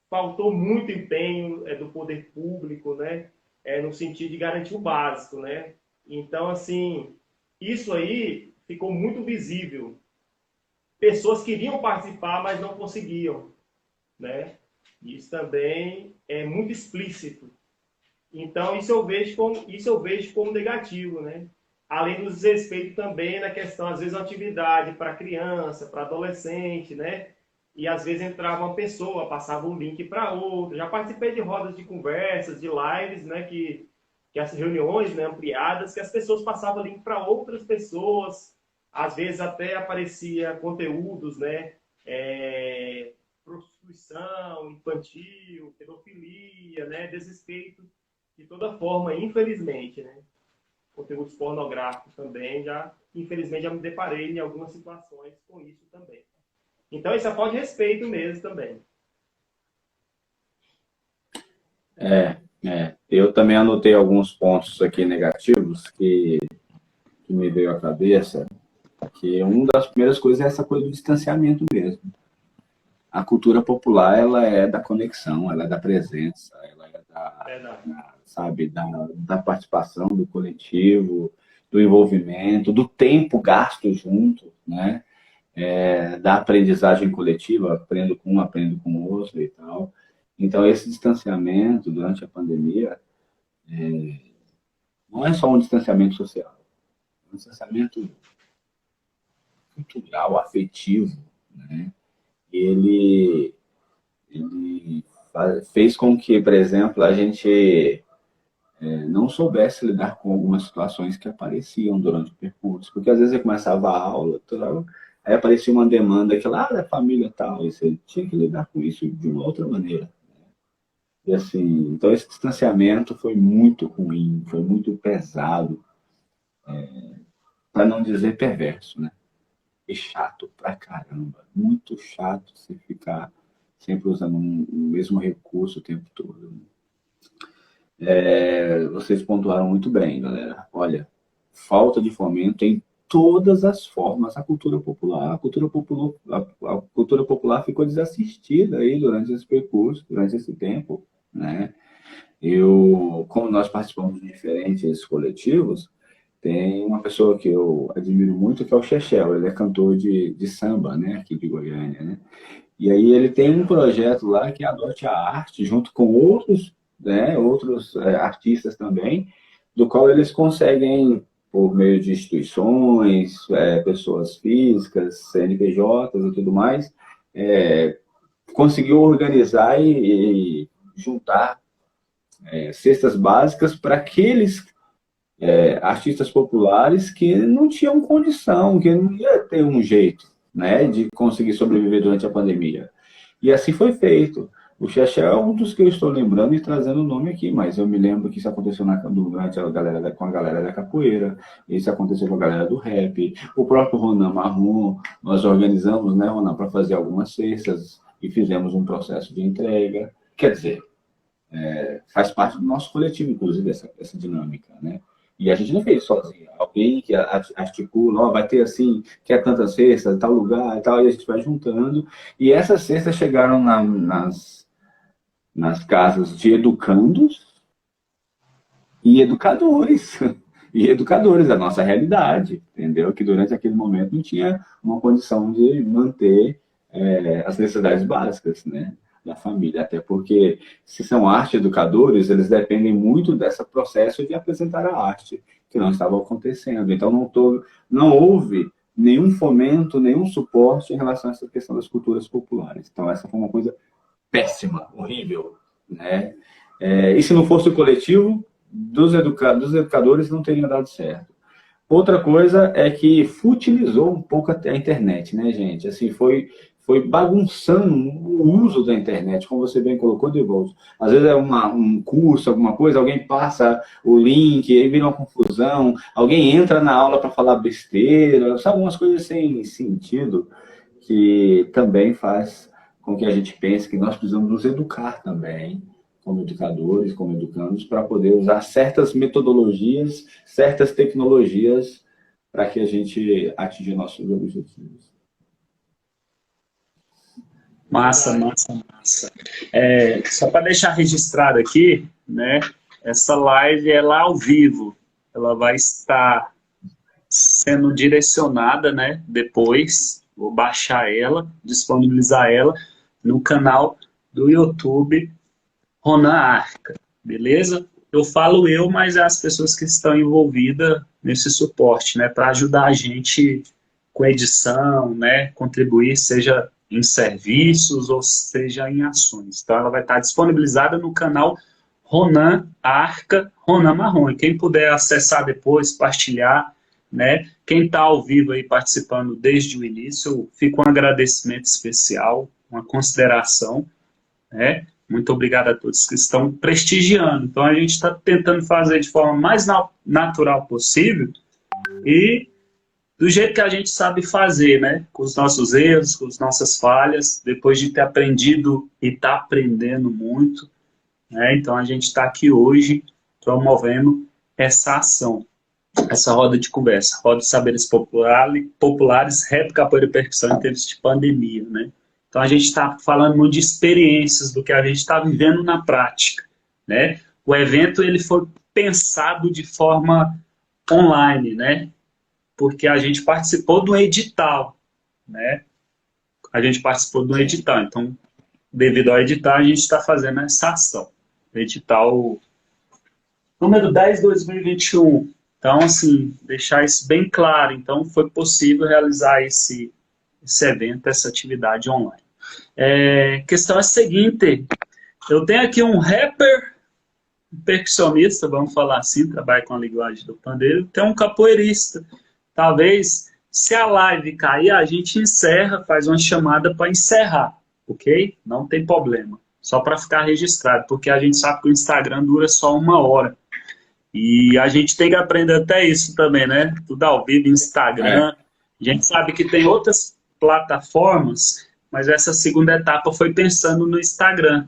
faltou muito empenho do poder público, né? No sentido de garantir o básico, né? Então, assim, isso aí ficou muito visível. Pessoas queriam participar, mas não conseguiam, né? Isso também é muito explícito. Então, isso eu vejo como negativo, né? Além do desrespeito também na questão, às vezes, atividade para criança, para adolescente, né? E às vezes entrava uma pessoa, passava um link para outra. Já participei de rodas de conversas, de lives, né? Que as reuniões, né, ampliadas, que as pessoas passavam link para outras pessoas. Às vezes até aparecia conteúdos, né? Prostituição infantil, pedofilia, né? Desrespeito de toda forma, infelizmente, né? Conteúdos pornográficos também, infelizmente, já me deparei em algumas situações com isso também. Então, isso é falta de respeito mesmo também. Eu também anotei alguns pontos aqui negativos que me veio à cabeça, que uma das primeiras coisas é essa coisa do distanciamento mesmo. A cultura popular, ela é da conexão, ela é da presença, ela é da participação do coletivo, do envolvimento, do tempo gasto junto, né? Da aprendizagem coletiva, aprendo com um, aprendo com o outro e tal. Então, esse distanciamento durante a pandemia não é só um distanciamento social, é um distanciamento cultural, afetivo, né? Ele fez com que, por exemplo, a gente não soubesse lidar com algumas situações que apareciam durante o percurso, porque às vezes eu começava a aula, aí aparecia uma demanda que lá da família e tal, e você tinha que lidar com isso de uma outra maneira. E assim, então esse distanciamento foi muito ruim, foi muito pesado, para não dizer perverso, né? E chato pra caramba, muito chato você ficar sempre usando o mesmo recurso o tempo todo. Né? Vocês pontuaram muito bem, galera. Olha, falta de fomento em todas as formas. A cultura popular, a cultura popular ficou desassistida aí durante esse percurso, durante esse tempo, né? Como nós participamos de diferentes coletivos, tem uma pessoa que eu admiro muito, que é o Chechel. Ele é cantor de samba, né, aqui de Goiânia, né? E aí ele tem um projeto lá que é Adote a Arte, junto com outros, né, outros artistas também, do qual eles conseguem, por meio de instituições, pessoas físicas, CNPJs e tudo mais, conseguiu organizar e juntar cestas básicas para aqueles artistas populares que não tinham condição, que não ia ter um jeito, né, de conseguir sobreviver durante a pandemia. E assim foi feito. O Xexé é um dos que eu estou lembrando e trazendo o nome aqui, mas eu me lembro que isso aconteceu durante com a galera da capoeira, isso aconteceu com a galera do rap, o próprio Ronan Marrom, nós organizamos, né, Ronan, para fazer algumas cestas e fizemos um processo de entrega. Quer dizer, faz parte do nosso coletivo, inclusive, essa dinâmica, né? E a gente não fez sozinho. Alguém que articula, vai ter assim, quer tantas cestas, tal lugar e tal, e a gente vai juntando. E essas cestas chegaram nas casas de educandos e educadores. E educadores, da nossa realidade, entendeu? Que durante aquele momento não tinha uma condição de manter as necessidades básicas, né, da família. Até porque, se são arte educadores, eles dependem muito desse processo de apresentar a arte, que não estava acontecendo. Então, não houve nenhum fomento, nenhum suporte em relação a essa questão das culturas populares. Então, essa foi uma coisa péssima, horrível, né? E se não fosse o coletivo dos educadores, não teria dado certo. Outra coisa é que futilizou um pouco a internet, né, gente? Assim, foi bagunçando o uso da internet, como você bem colocou, Devolto. Às vezes é um curso, alguma coisa, alguém passa o link, aí vira uma confusão, alguém entra na aula para falar besteira, sabe, umas coisas sem sentido, que também faz com que a gente pense que nós precisamos nos educar também, como educadores, como educandos, para poder usar certas metodologias, certas tecnologias, para que a gente atinja nossos objetivos. Massa, massa, massa. Só para deixar registrado aqui, né? Essa live é lá ao vivo. Ela vai estar sendo direcionada, né? Depois, vou baixar ela, disponibilizar ela no canal do YouTube Ronan Arca, beleza? Eu falo mas é as pessoas que estão envolvidas nesse suporte, né? Para ajudar a gente com edição, né? Contribuir, seja em serviços ou seja em ações. Então, ela vai estar disponibilizada no canal Ronan Arca, Ronan Marrom. E quem puder acessar depois, partilhar, né? Quem está ao vivo aí participando desde o início, fica um agradecimento especial, uma consideração, né? Muito obrigado a todos que estão prestigiando. Então, a gente está tentando fazer de forma mais natural possível e do jeito que a gente sabe fazer, né? Com os nossos erros, com as nossas falhas, depois de ter aprendido e estar aprendendo muito, né? Então, a gente está aqui hoje promovendo essa ação, essa roda de conversa, roda de saberes populares, rap, capoeira e percussão em tempos de pandemia, né? Então, a gente está falando muito de experiências, do que a gente está vivendo na prática, né? O evento ele foi pensado de forma online, né? Porque a gente participou do edital, né? A gente participou do edital, então, devido ao edital, a gente está fazendo essa ação. O edital número 10/2021. Então, assim, deixar isso bem claro. Então, foi possível realizar esse evento, essa atividade online. Questão é a seguinte, eu tenho aqui um rapper, um percussionista, vamos falar assim, trabalha com a linguagem do pandeiro, tem um capoeirista. Talvez, se a live cair, a gente encerra, faz uma chamada para encerrar, ok? Não tem problema, só para ficar registrado, porque a gente sabe que o Instagram dura só 1 hora. E a gente tem que aprender até isso também, né? Tudo ao vivo, Instagram. A gente sabe que tem outras plataformas, mas essa segunda etapa foi pensando no Instagram,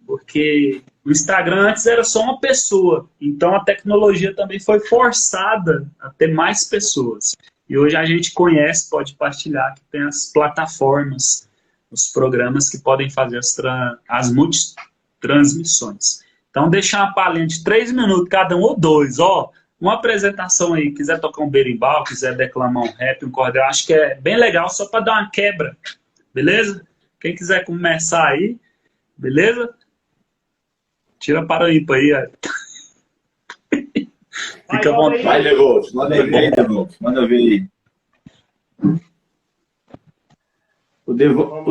porque o O Instagram antes era só uma pessoa, então a tecnologia também foi forçada a ter mais pessoas. E hoje a gente conhece, pode partilhar, que tem as plataformas, os programas que podem fazer as multitransmissões. Então, deixar uma palhinha de 3 minutos cada um ou 2, ó. Uma apresentação aí, quiser tocar um berimbau, quiser declamar um rap, um cordel, acho que é bem legal, só para dar uma quebra, beleza? Quem quiser começar aí, beleza? Tira para o ímpar aí, ó. Fica à vontade. Vai, Devolt, manda ver, Devolt, manda ver aí. O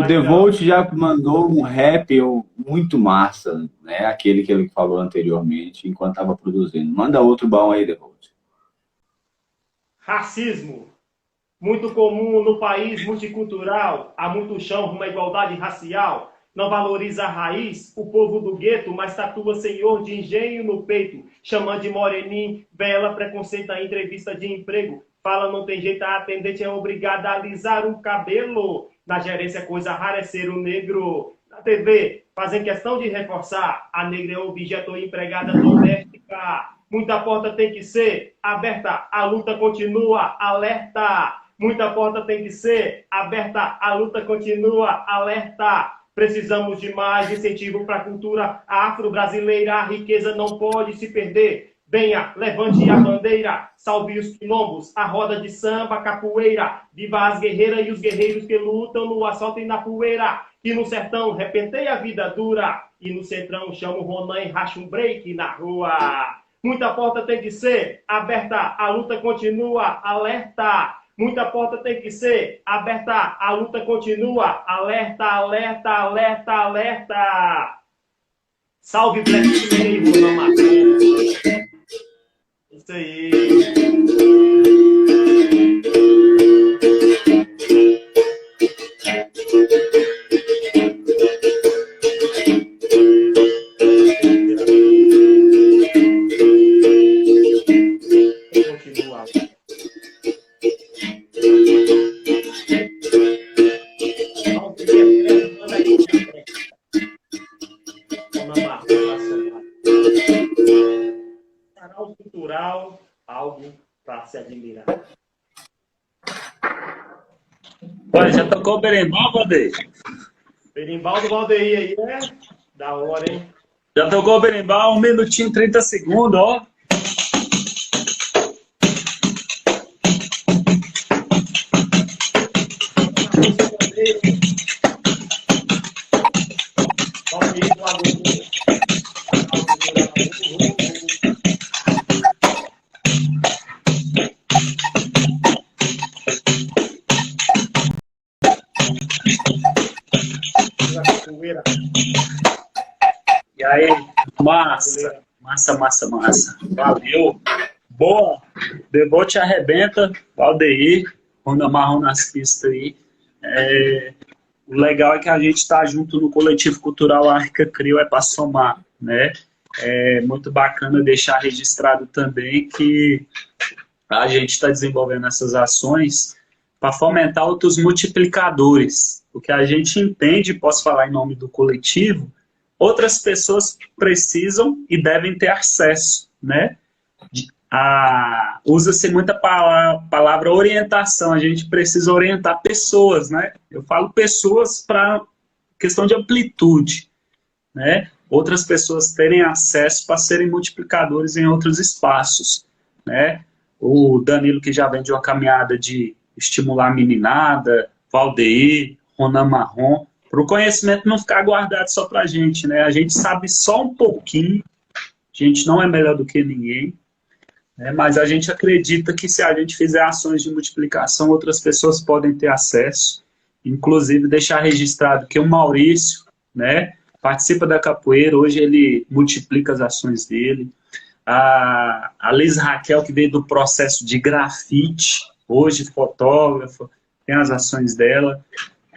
Devolt já mandou um rap muito massa, né? Aquele que ele falou anteriormente, enquanto estava produzindo. Manda outro bom aí, Devolt. Racismo. Muito comum no país multicultural. Há muito chão rumo à igualdade racial. Não valoriza a raiz, o povo do gueto, mas tatua senhor de engenho no peito. Chamando de moreninho, bela, preconceito na entrevista de emprego. Fala, não tem jeito, a atendente é obrigada a alisar o cabelo. Na gerência, coisa rara é ser o negro. Na TV, fazem questão de reforçar. A negra é objeto ou empregada doméstica. Muita porta tem que ser aberta, a luta continua, alerta. Muita porta tem que ser aberta, a luta continua, alerta. Precisamos de mais incentivo para a cultura afro-brasileira. A riqueza não pode se perder. Venha, levante a bandeira, salve os quilombos, a roda de samba, capoeira. Viva as guerreiras e os guerreiros que lutam no asfalto e na poeira. Que no sertão repenteia a vida dura. E no centrão chama o Ronan e racha um break na rua. Muita porta tem que ser aberta, a luta continua, alerta. Muita porta tem que ser aberta, a luta continua, alerta, alerta, alerta, alerta. Salve Black e Ronan Martins. Isso aí. Continua. Canal cultural, algo para se admirar. Olha, já tocou o berimbau, Valdeir? Berimbau do Valdeir aí, né? Da hora, hein? Já tocou o berimbau, 1 minutinho, 30 segundos, ó. E aí, massa, massa, massa, massa. Valeu. Boa. Devolt arrebenta. Valdeir. Ronda marrom nas pistas aí. O legal é que a gente está junto no coletivo cultural Arca Crio, é para somar, né? É muito bacana deixar registrado também que a gente está desenvolvendo essas ações para fomentar outros multiplicadores. O que a gente entende, posso falar em nome do coletivo, outras pessoas precisam e devem ter acesso, né? Usa-se muita palavra orientação, a gente precisa orientar pessoas, né? Eu falo pessoas para questão de amplitude, né? Outras pessoas terem acesso para serem multiplicadores em outros espaços, né? O Danilo, que já vem de uma caminhada de estimular a meninada, Valdeir, Ronan Marrom, para o conhecimento não ficar guardado só para a gente, né? A gente sabe só um pouquinho, a gente não é melhor do que ninguém, né? Mas a gente acredita que se a gente fizer ações de multiplicação, outras pessoas podem ter acesso, inclusive deixar registrado que o Maurício, né, participa da capoeira, hoje ele multiplica as ações dele. A Liz Raquel, que veio do processo de grafite, hoje fotógrafa, tem as ações dela,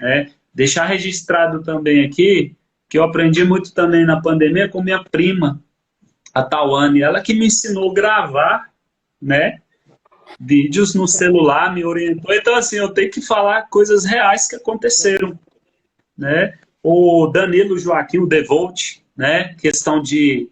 né? Deixar registrado também aqui, que eu aprendi muito também na pandemia com minha prima, a Tawane, ela que me ensinou a gravar, né, vídeos no celular, me orientou. Então, assim, eu tenho que falar coisas reais que aconteceram, né? O Danilo Joaquim, o Devolt, né? Questão de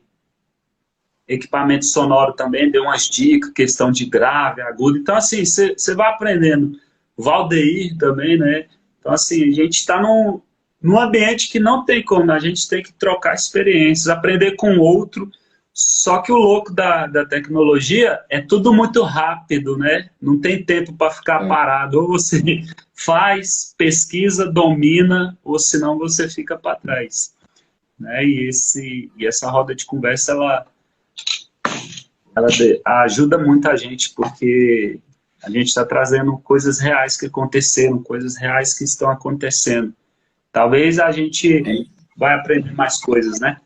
equipamento sonoro também, deu umas dicas, questão de grave, agudo. Então, assim, você vai aprendendo. O Valdeir também, né? Então, assim, a gente está num ambiente que não tem como, a gente tem que trocar experiências, aprender com o outro. Só que o louco da tecnologia é tudo muito rápido, né? Não tem tempo para ficar parado. Ou você faz, pesquisa, domina, ou senão você fica para trás. Né? E essa roda de conversa, ela ajuda muito a gente, porque a gente está trazendo coisas reais que aconteceram, coisas reais que estão acontecendo. Talvez a gente vai aprender mais coisas, né?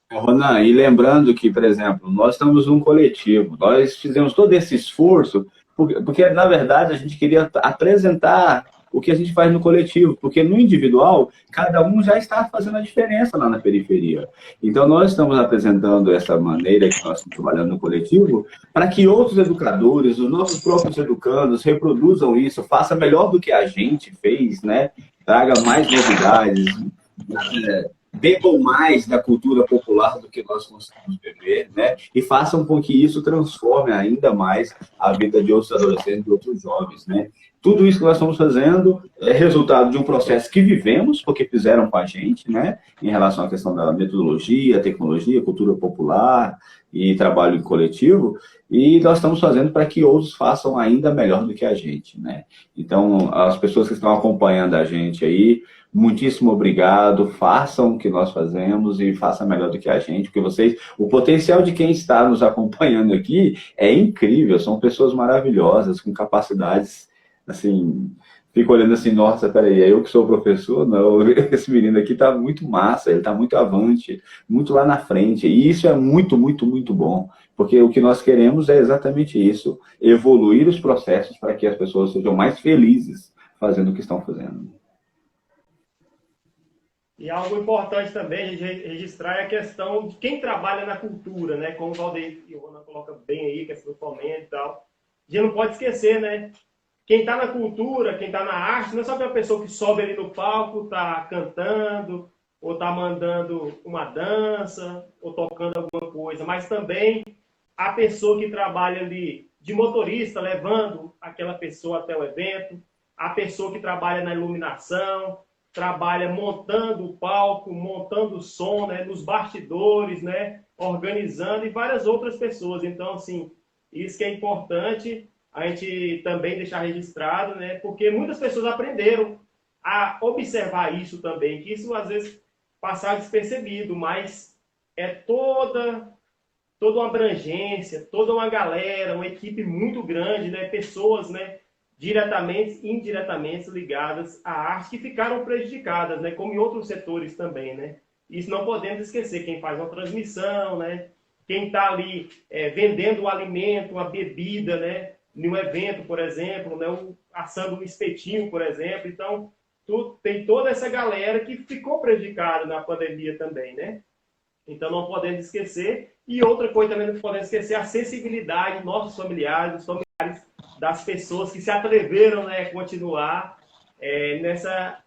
Ronan, e lembrando que, por exemplo, nós estamos num coletivo, nós fizemos todo esse esforço, porque na verdade, a gente queria apresentar o que a gente faz no coletivo, porque no individual, cada um já está fazendo a diferença lá na periferia. Então, nós estamos apresentando essa maneira que nós estamos trabalhando no coletivo, para que outros educadores, os nossos próprios educandos, reproduzam isso, façam melhor do que a gente fez, né? Traga mais novidades, bebam mais da cultura popular do que nós conseguimos beber, né? E façam com que isso transforme ainda mais a vida de outros adolescentes, de outros jovens, né? Tudo isso que nós estamos fazendo é resultado de um processo que vivemos, porque fizeram com a gente, né? Em relação à questão da metodologia, tecnologia, cultura popular e trabalho em coletivo, e nós estamos fazendo para que outros façam ainda melhor do que a gente, né? Então, as pessoas que estão acompanhando a gente aí, muitíssimo obrigado, façam o que nós fazemos e façam melhor do que a gente, porque vocês, o potencial de quem está nos acompanhando aqui é incrível, são pessoas maravilhosas, com capacidades, assim, fico olhando assim, nossa, peraí, é eu que sou professor? Não, esse menino aqui está muito massa, ele está muito avante, muito lá na frente, e isso é muito, muito, muito bom, porque o que nós queremos é exatamente isso, evoluir os processos para que as pessoas sejam mais felizes fazendo o que estão fazendo. E algo importante também de registrar é a questão de quem trabalha na cultura, né? Como o Valdeir e o Ronan colocam bem aí, questão do fomento e tal. A gente não pode esquecer, né? Quem está na cultura, quem está na arte, não é só aquela pessoa que sobe ali no palco, está cantando, ou está mandando uma dança, ou tocando alguma coisa, mas também a pessoa que trabalha ali de motorista, levando aquela pessoa até o evento, a pessoa que trabalha na iluminação, trabalha montando o palco, montando o som, né, nos bastidores, né, organizando, e várias outras pessoas. Então, assim, isso que é importante a gente também deixar registrado, né, porque muitas pessoas aprenderam a observar isso também, que isso às vezes passa despercebido, mas é toda uma abrangência, toda uma galera, uma equipe muito grande, né, pessoas, né, diretamente e indiretamente ligadas à arte que ficaram prejudicadas, né? Como em outros setores também, né? Isso não podemos esquecer, quem faz uma transmissão, né? Quem está ali vendendo o alimento, a bebida, né? Em um evento, por exemplo, né? Assando um espetinho, por exemplo. Então, tem toda essa galera que ficou prejudicada na pandemia também, né? Então, não podemos esquecer. E outra coisa também não podemos esquecer, a sensibilidade dos nossos familiares, dos familiares das pessoas que se atreveram, né, a continuar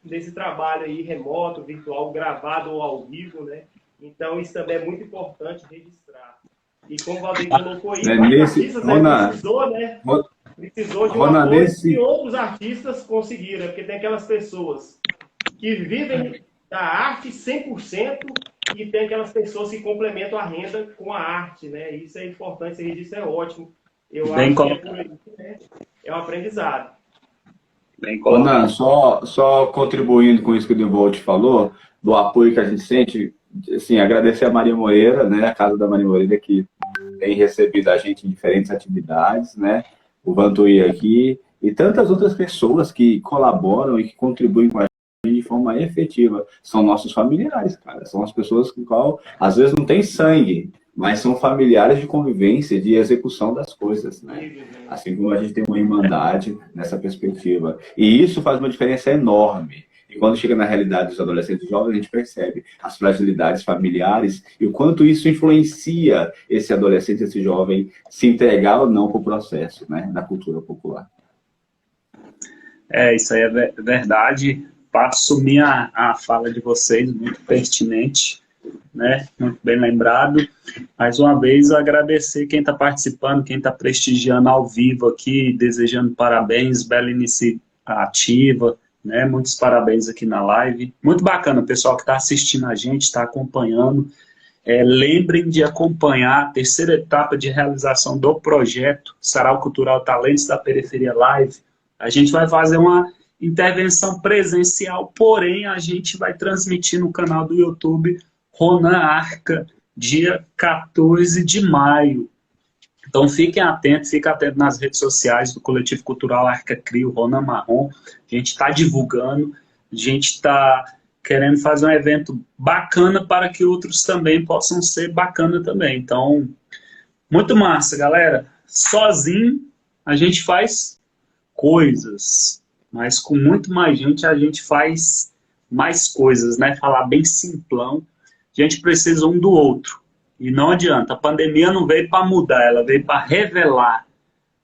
nesse trabalho aí remoto, virtual, gravado ou ao vivo, né? Então, isso também é muito importante registrar. E como o Valdeir colocou aí, vários artistas precisou, né? Precisou de um apoio que outros artistas conseguiram, porque tem aquelas pessoas que vivem da arte 100% e tem aquelas pessoas que complementam a renda com a arte, né? Isso é importante, esse registro é ótimo. Eu acho que é por aí, né? É um aprendizado. Ronan, só contribuindo com isso que o Devolt falou, do apoio que a gente sente, assim, agradecer a Maria Moreira, né, a Casa da Maria Moreira, que tem recebido a gente em diferentes atividades, né, o Vantuí aqui, e tantas outras pessoas que colaboram e que contribuem com a gente de forma efetiva. São nossos familiares, cara, são as pessoas que, às vezes, não tem sangue, mas são familiares de convivência, de execução das coisas, né? Assim como a gente tem uma irmandade nessa perspectiva. E isso faz uma diferença enorme. E quando chega na realidade dos adolescentes e jovens, a gente percebe as fragilidades familiares e o quanto isso influencia esse adolescente, esse jovem, se entregar ou não para o processo, né, da cultura popular. Isso aí é verdade. Para assumir a fala de vocês, muito pertinente. né? Muito bem lembrado. Mais uma vez, agradecer quem está participando, quem está prestigiando ao vivo aqui, desejando parabéns, bela iniciativa, né? Muitos parabéns aqui na live. Muito bacana, o pessoal que está assistindo a gente, está acompanhando. Lembrem de acompanhar a terceira etapa de realização do projeto Sarau Cultural Talentos da Periferia Live. A gente vai fazer uma intervenção presencial, porém a gente vai transmitir no canal do YouTube Ronan Arca, dia 14 de maio. Então fiquem atentos nas redes sociais do Coletivo Cultural Arca Crio, Ronan Marrom. A gente está divulgando, a gente está querendo fazer um evento bacana para que outros também possam ser bacana também. Então, muito massa, galera. Sozinho a gente faz coisas, mas com muito mais gente a gente faz mais coisas, né? Falar bem simplão. A gente precisa um do outro. E não adianta, a pandemia não veio para mudar, ela veio para revelar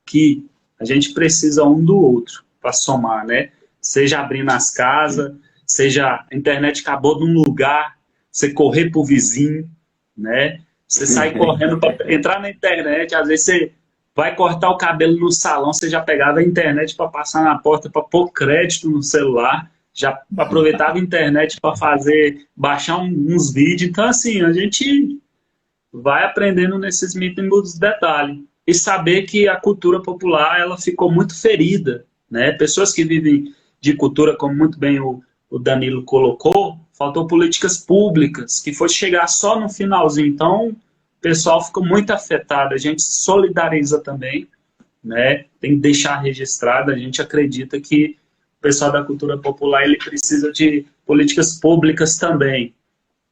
que a gente precisa um do outro para somar, né? Seja abrindo as casas, seja a internet acabou num lugar, você correr pro vizinho, né? Você sair correndo para entrar na internet, às vezes você vai cortar o cabelo no salão, você já pegava a internet para passar na porta, para pôr crédito no celular, já aproveitava a internet para baixar uns vídeos. Então, assim, a gente vai aprendendo nesses mínimos detalhes. E saber que a cultura popular, ela ficou muito ferida, né? Pessoas que vivem de cultura, como muito bem o Danilo colocou, faltou políticas públicas, que foi chegar só no finalzinho. Então, o pessoal ficou muito afetado. A gente se solidariza também, né? Tem que deixar registrado. A gente acredita que o pessoal da cultura popular ele precisa de políticas públicas também.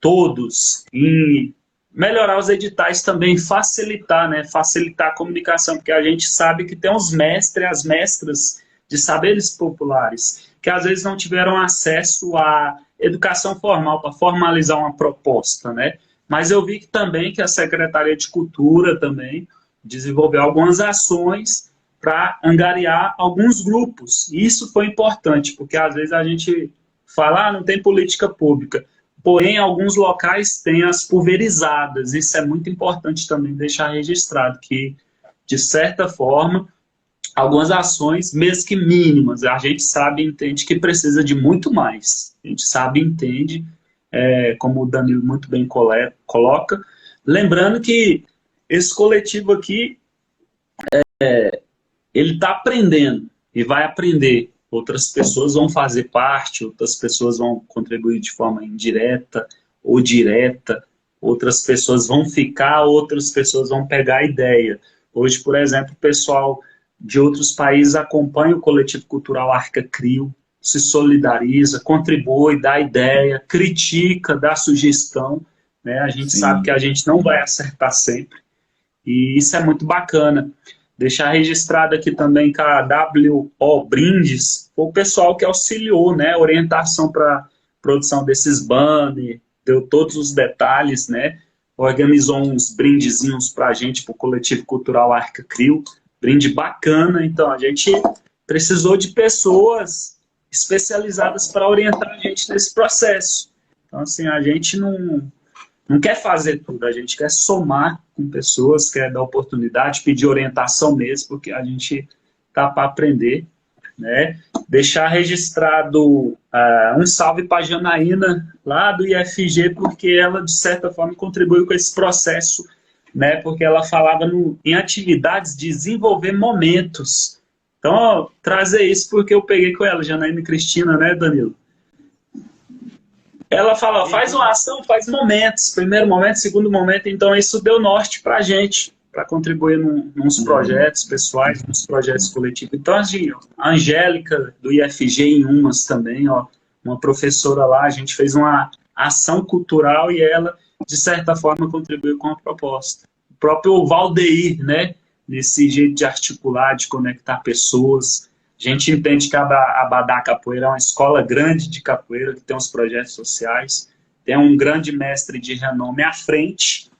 Todos. E melhorar os editais também, facilitar, né? Facilitar a comunicação, porque a gente sabe que tem os mestres e as mestras de saberes populares que às vezes não tiveram acesso à educação formal para formalizar uma proposta, né? Mas eu vi que também que a Secretaria de Cultura também desenvolveu algumas ações para angariar alguns grupos. E isso foi importante, porque às vezes a gente fala, não tem política pública. Porém, em alguns locais tem as pulverizadas. Isso é muito importante também deixar registrado, que, de certa forma, algumas ações, mesmo que mínimas, a gente sabe e entende que precisa de muito mais. A gente sabe e entende, como o Danilo muito bem coloca. Lembrando que esse coletivo aqui, ele está aprendendo e vai aprender. Outras pessoas vão fazer parte, outras pessoas vão contribuir de forma indireta ou direta, outras pessoas vão ficar, outras pessoas vão pegar a ideia. Hoje, por exemplo, o pessoal de outros países acompanha o Coletivo Cultural Arca Crio, se solidariza, contribui, dá ideia, critica, dá sugestão, né? A gente sabe que a gente não vai acertar sempre, e isso é muito bacana. Deixar registrado aqui também que a WO Brindes foi o pessoal que auxiliou, né? Orientação para produção desses banners, deu todos os detalhes, né? Organizou uns brindezinhos para a gente, para o Coletivo Cultural Arca Crio. Brinde bacana, então a gente precisou de pessoas especializadas para orientar a gente nesse processo. Então, assim, a gente não quer fazer tudo, a gente quer somar com pessoas, quer dar oportunidade, pedir orientação mesmo, porque a gente está para aprender, né? Deixar registrado um salve para a Janaína, lá do IFG, porque ela, de certa forma, contribuiu com esse processo, né? Porque ela falava em atividades, desenvolver momentos. Então, ó, trazer isso porque eu peguei com ela, Janaína e Cristina, né, Danilo? Ela fala, faz uma ação, faz momentos. Primeiro momento, segundo momento. Então, isso deu norte para a gente, para contribuir nos projetos pessoais, nos projetos coletivos. Então, a Angélica, do IFG, em umas também, ó, uma professora lá, a gente fez uma ação cultural e ela, de certa forma, contribuiu com a proposta. O próprio Valdeir, né, nesse jeito de articular, de conectar pessoas. A gente entende que a Abadá Capoeira é uma escola grande de capoeira, que tem uns projetos sociais, tem um grande mestre de renome à frente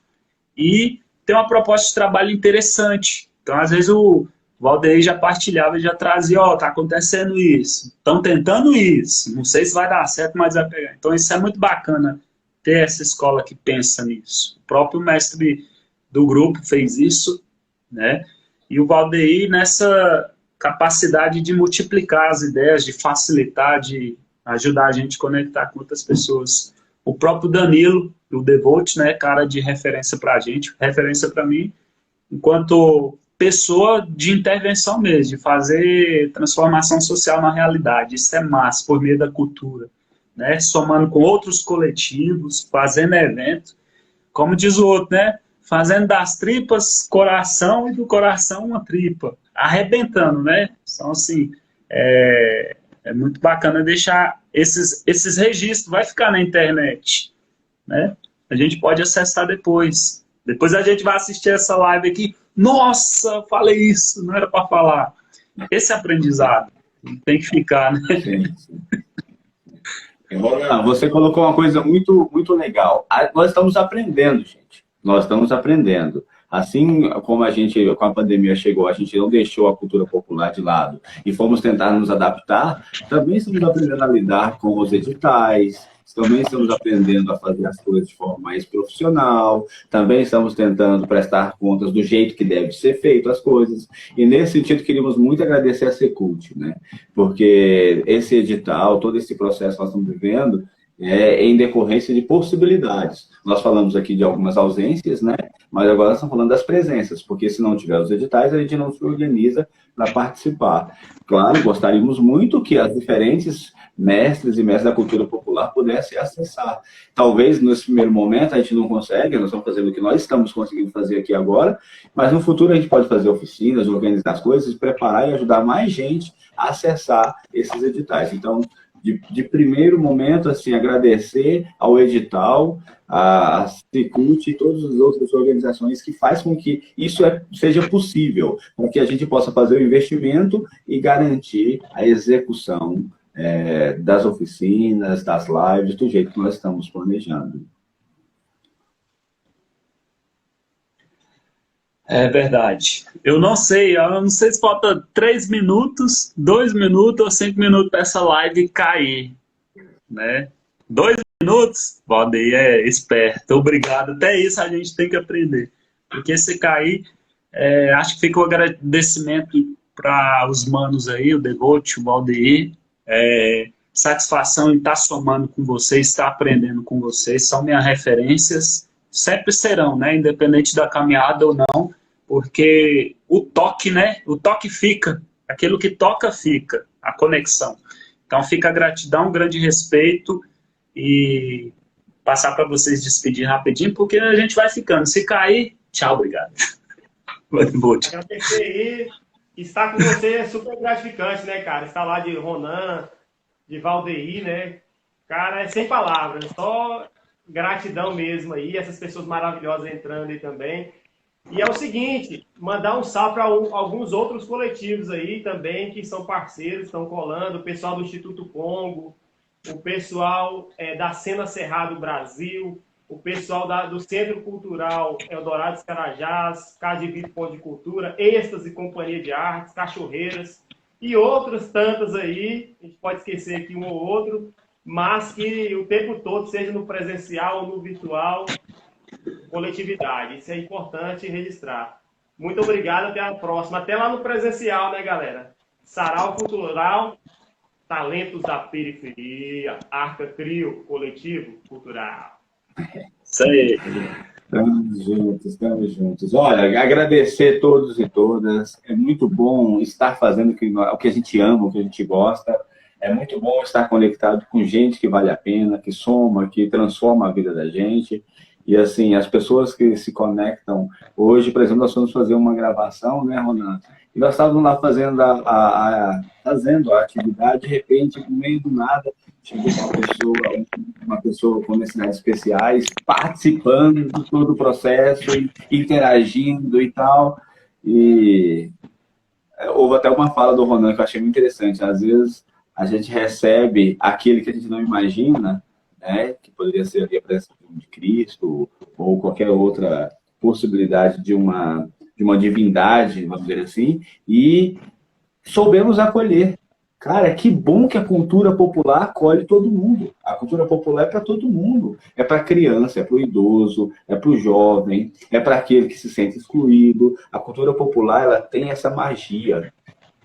e tem uma proposta de trabalho interessante. Então, às vezes, o Valdeir já partilhava e já trazia, ó, tá acontecendo isso, estão tentando isso, não sei se vai dar certo, mas vai pegar. Então, isso é muito bacana, ter essa escola que pensa nisso. O próprio mestre do grupo fez isso, né? E o Valdeir nessa capacidade de multiplicar as ideias, de facilitar, de ajudar a gente a conectar com outras pessoas. O próprio Danilo, do Devote, né, cara de referência para a gente, referência para mim, enquanto pessoa de intervenção mesmo, de fazer transformação social na realidade. Isso é massa, por meio da cultura, né? Somando com outros coletivos, fazendo evento, como diz o outro, né? Fazendo das tripas coração e do coração uma tripa, arrebentando, né? Então, assim, é muito bacana deixar esses registros, vai ficar na internet, né? A gente pode acessar depois. Depois a gente vai assistir essa live aqui. Nossa, falei isso, não era para falar. Esse aprendizado tem que ficar, né? Sim, sim. Você colocou uma coisa muito, muito legal. Nós estamos aprendendo, gente. Nós estamos aprendendo. Assim como a gente, com a pandemia chegou, a gente não deixou a cultura popular de lado e fomos tentar nos adaptar, também estamos aprendendo a lidar com os editais, também estamos aprendendo a fazer as coisas de forma mais profissional, também estamos tentando prestar contas do jeito que deve ser feito as coisas, e nesse sentido queríamos muito agradecer a Secult, né? Porque esse edital, todo esse processo que nós estamos vivendo, em decorrência de possibilidades. Nós falamos aqui de algumas ausências, né? Mas agora nós estamos falando das presenças, porque se não tiver os editais, a gente não se organiza para participar. Claro, gostaríamos muito que as diferentes mestres e mestres da cultura popular pudessem acessar. Talvez, nesse primeiro momento, a gente não consegue, nós estamos fazendo o que nós estamos conseguindo fazer aqui agora, mas no futuro a gente pode fazer oficinas, organizar as coisas, preparar e ajudar mais gente a acessar esses editais. Então, de primeiro momento, assim, agradecer ao edital, a Secult e todas as outras organizações que fazem com que isso seja possível, para que a gente possa fazer o investimento e garantir a execução das oficinas, das lives, do jeito que nós estamos planejando. É verdade. Eu não sei se falta 3 minutos, 2 minutos ou 5 minutos para essa live cair, né? 2 minutos? Valdeir é esperto, obrigado. Até isso a gente tem que aprender. Porque se cair, acho que fica um agradecimento para os manos aí, o Devote, o Valdeir. Satisfação em estar somando com vocês, estar aprendendo com vocês. São minhas referências. Sempre serão, né? Independente da caminhada ou não, porque o toque, né? O toque fica. Aquilo que toca fica. A conexão. Então fica a gratidão, um grande respeito e passar para vocês despedir rapidinho, porque a gente vai ficando. Se cair, tchau, obrigado. Agradecer aí. Estar com você é super gratificante, né, cara? Estar lá de Ronan, de Valdeir, né? Cara, é sem palavras. Só gratidão mesmo aí, essas pessoas maravilhosas entrando aí também. E é o seguinte, mandar um salve para alguns outros coletivos aí também, que são parceiros, estão colando, o pessoal do Instituto Congo, o pessoal da Cena Cerrado Brasil, o pessoal do Centro Cultural Eldorado dos Carajás, Casa de Vida Ponto de Cultura, Êxtase Companhia de Artes, Cachorreiras e outras tantas aí, a gente pode esquecer aqui um ou outro, mas que o tempo todo, seja no presencial ou no virtual, coletividade. Isso é importante registrar. Muito obrigado, até a próxima. Até lá no presencial, né, galera? Sarau Cultural, Talentos da Periferia, Arca Crio, Coletivo Cultural. Isso aí. Estamos juntos, estamos juntos. Olha, agradecer todos e todas. É muito bom estar fazendo o que a gente ama, o que a gente gosta. É muito bom estar conectado com gente que vale a pena, que soma, que transforma a vida da gente. E, assim, as pessoas que se conectam... Hoje, por exemplo, nós fomos fazer uma gravação, né, Ronan? E nós estávamos lá fazendo fazendo a atividade, de repente, no meio do nada, chegou uma pessoa com necessidades especiais, participando de todo o processo, interagindo e tal. E houve até uma fala do Ronan que eu achei muito interessante. Às vezes, a gente recebe aquele que a gente não imagina, né, que poderia ser a presença de Cristo ou qualquer outra possibilidade de uma divindade, vamos dizer assim, e soubemos acolher. Cara, que bom que a cultura popular acolhe todo mundo. A cultura popular é para todo mundo. É para a criança, é para o idoso, é para o jovem, é para aquele que se sente excluído. A cultura popular, ela tem essa magia.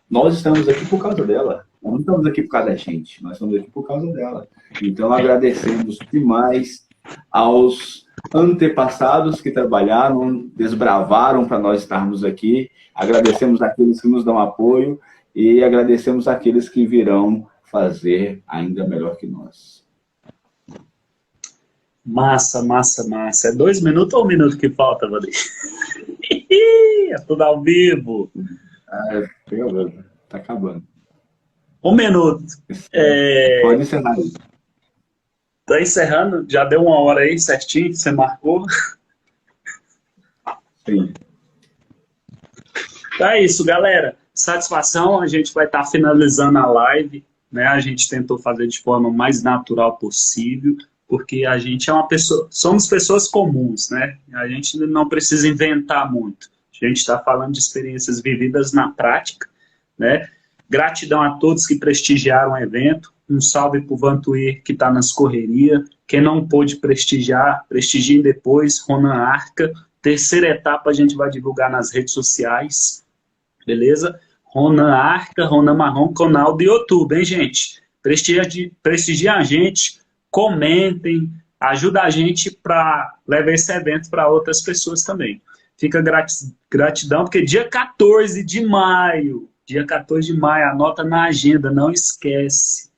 Nós estamos aqui por causa dela. Nós não estamos aqui por causa da gente, nós estamos aqui por causa dela. Então, agradecemos demais aos antepassados que trabalharam, desbravaram para nós estarmos aqui. Agradecemos àqueles que nos dão apoio e agradecemos àqueles que virão fazer ainda melhor que nós. Massa, massa, massa. É 2 minutos ou 1 minuto que falta, Vadri? É tudo ao vivo. Tá acabando. 1 minuto. Pode encerrar aí. Tá encerrando? Já deu 1 hora aí, certinho? Você marcou? Sim. Então é isso, galera. Satisfação, a gente vai estar finalizando a live, né? A gente tentou fazer de forma mais natural possível, porque a gente é uma pessoa, somos pessoas comuns, né? A gente não precisa inventar muito. A gente está falando de experiências vividas na prática, né? Gratidão a todos que prestigiaram o evento. Um salve para o Vantuir, que está nas correrias. Quem não pôde prestigiar, prestigiem depois. Ronan Arca. Terceira etapa a gente vai divulgar nas redes sociais. Beleza? Ronan Arca, Ronan Marrom, canal do YouTube, hein, gente? Prestigia a gente, comentem, ajuda a gente para levar esse evento para outras pessoas também. Fica gratidão, porque dia 14 de maio, anota na agenda, não esquece.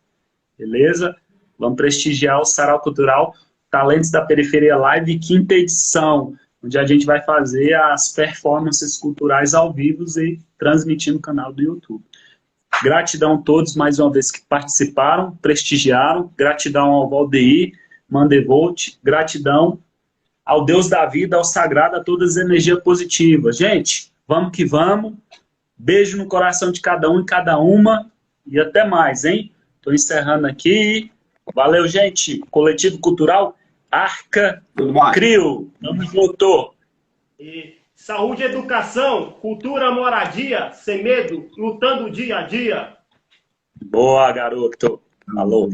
Beleza? Vamos prestigiar o Sarau Cultural Talentos da Periferia Live, 5ª edição, onde a gente vai fazer as performances culturais ao vivo e transmitir no canal do YouTube. Gratidão a todos, mais uma vez, que participaram, prestigiaram. Gratidão ao Valdeir, Mandevolt. Gratidão ao Deus da vida, ao Sagrado, a todas as energias positivas. Gente, vamos que vamos. Beijo no coração de cada um e cada uma. E até mais, hein? Estou encerrando aqui. Valeu, gente. Coletivo Cultural Arca Crio. Tamo junto. E saúde, educação, cultura, moradia, sem medo, lutando dia a dia. Boa, garoto. Alô.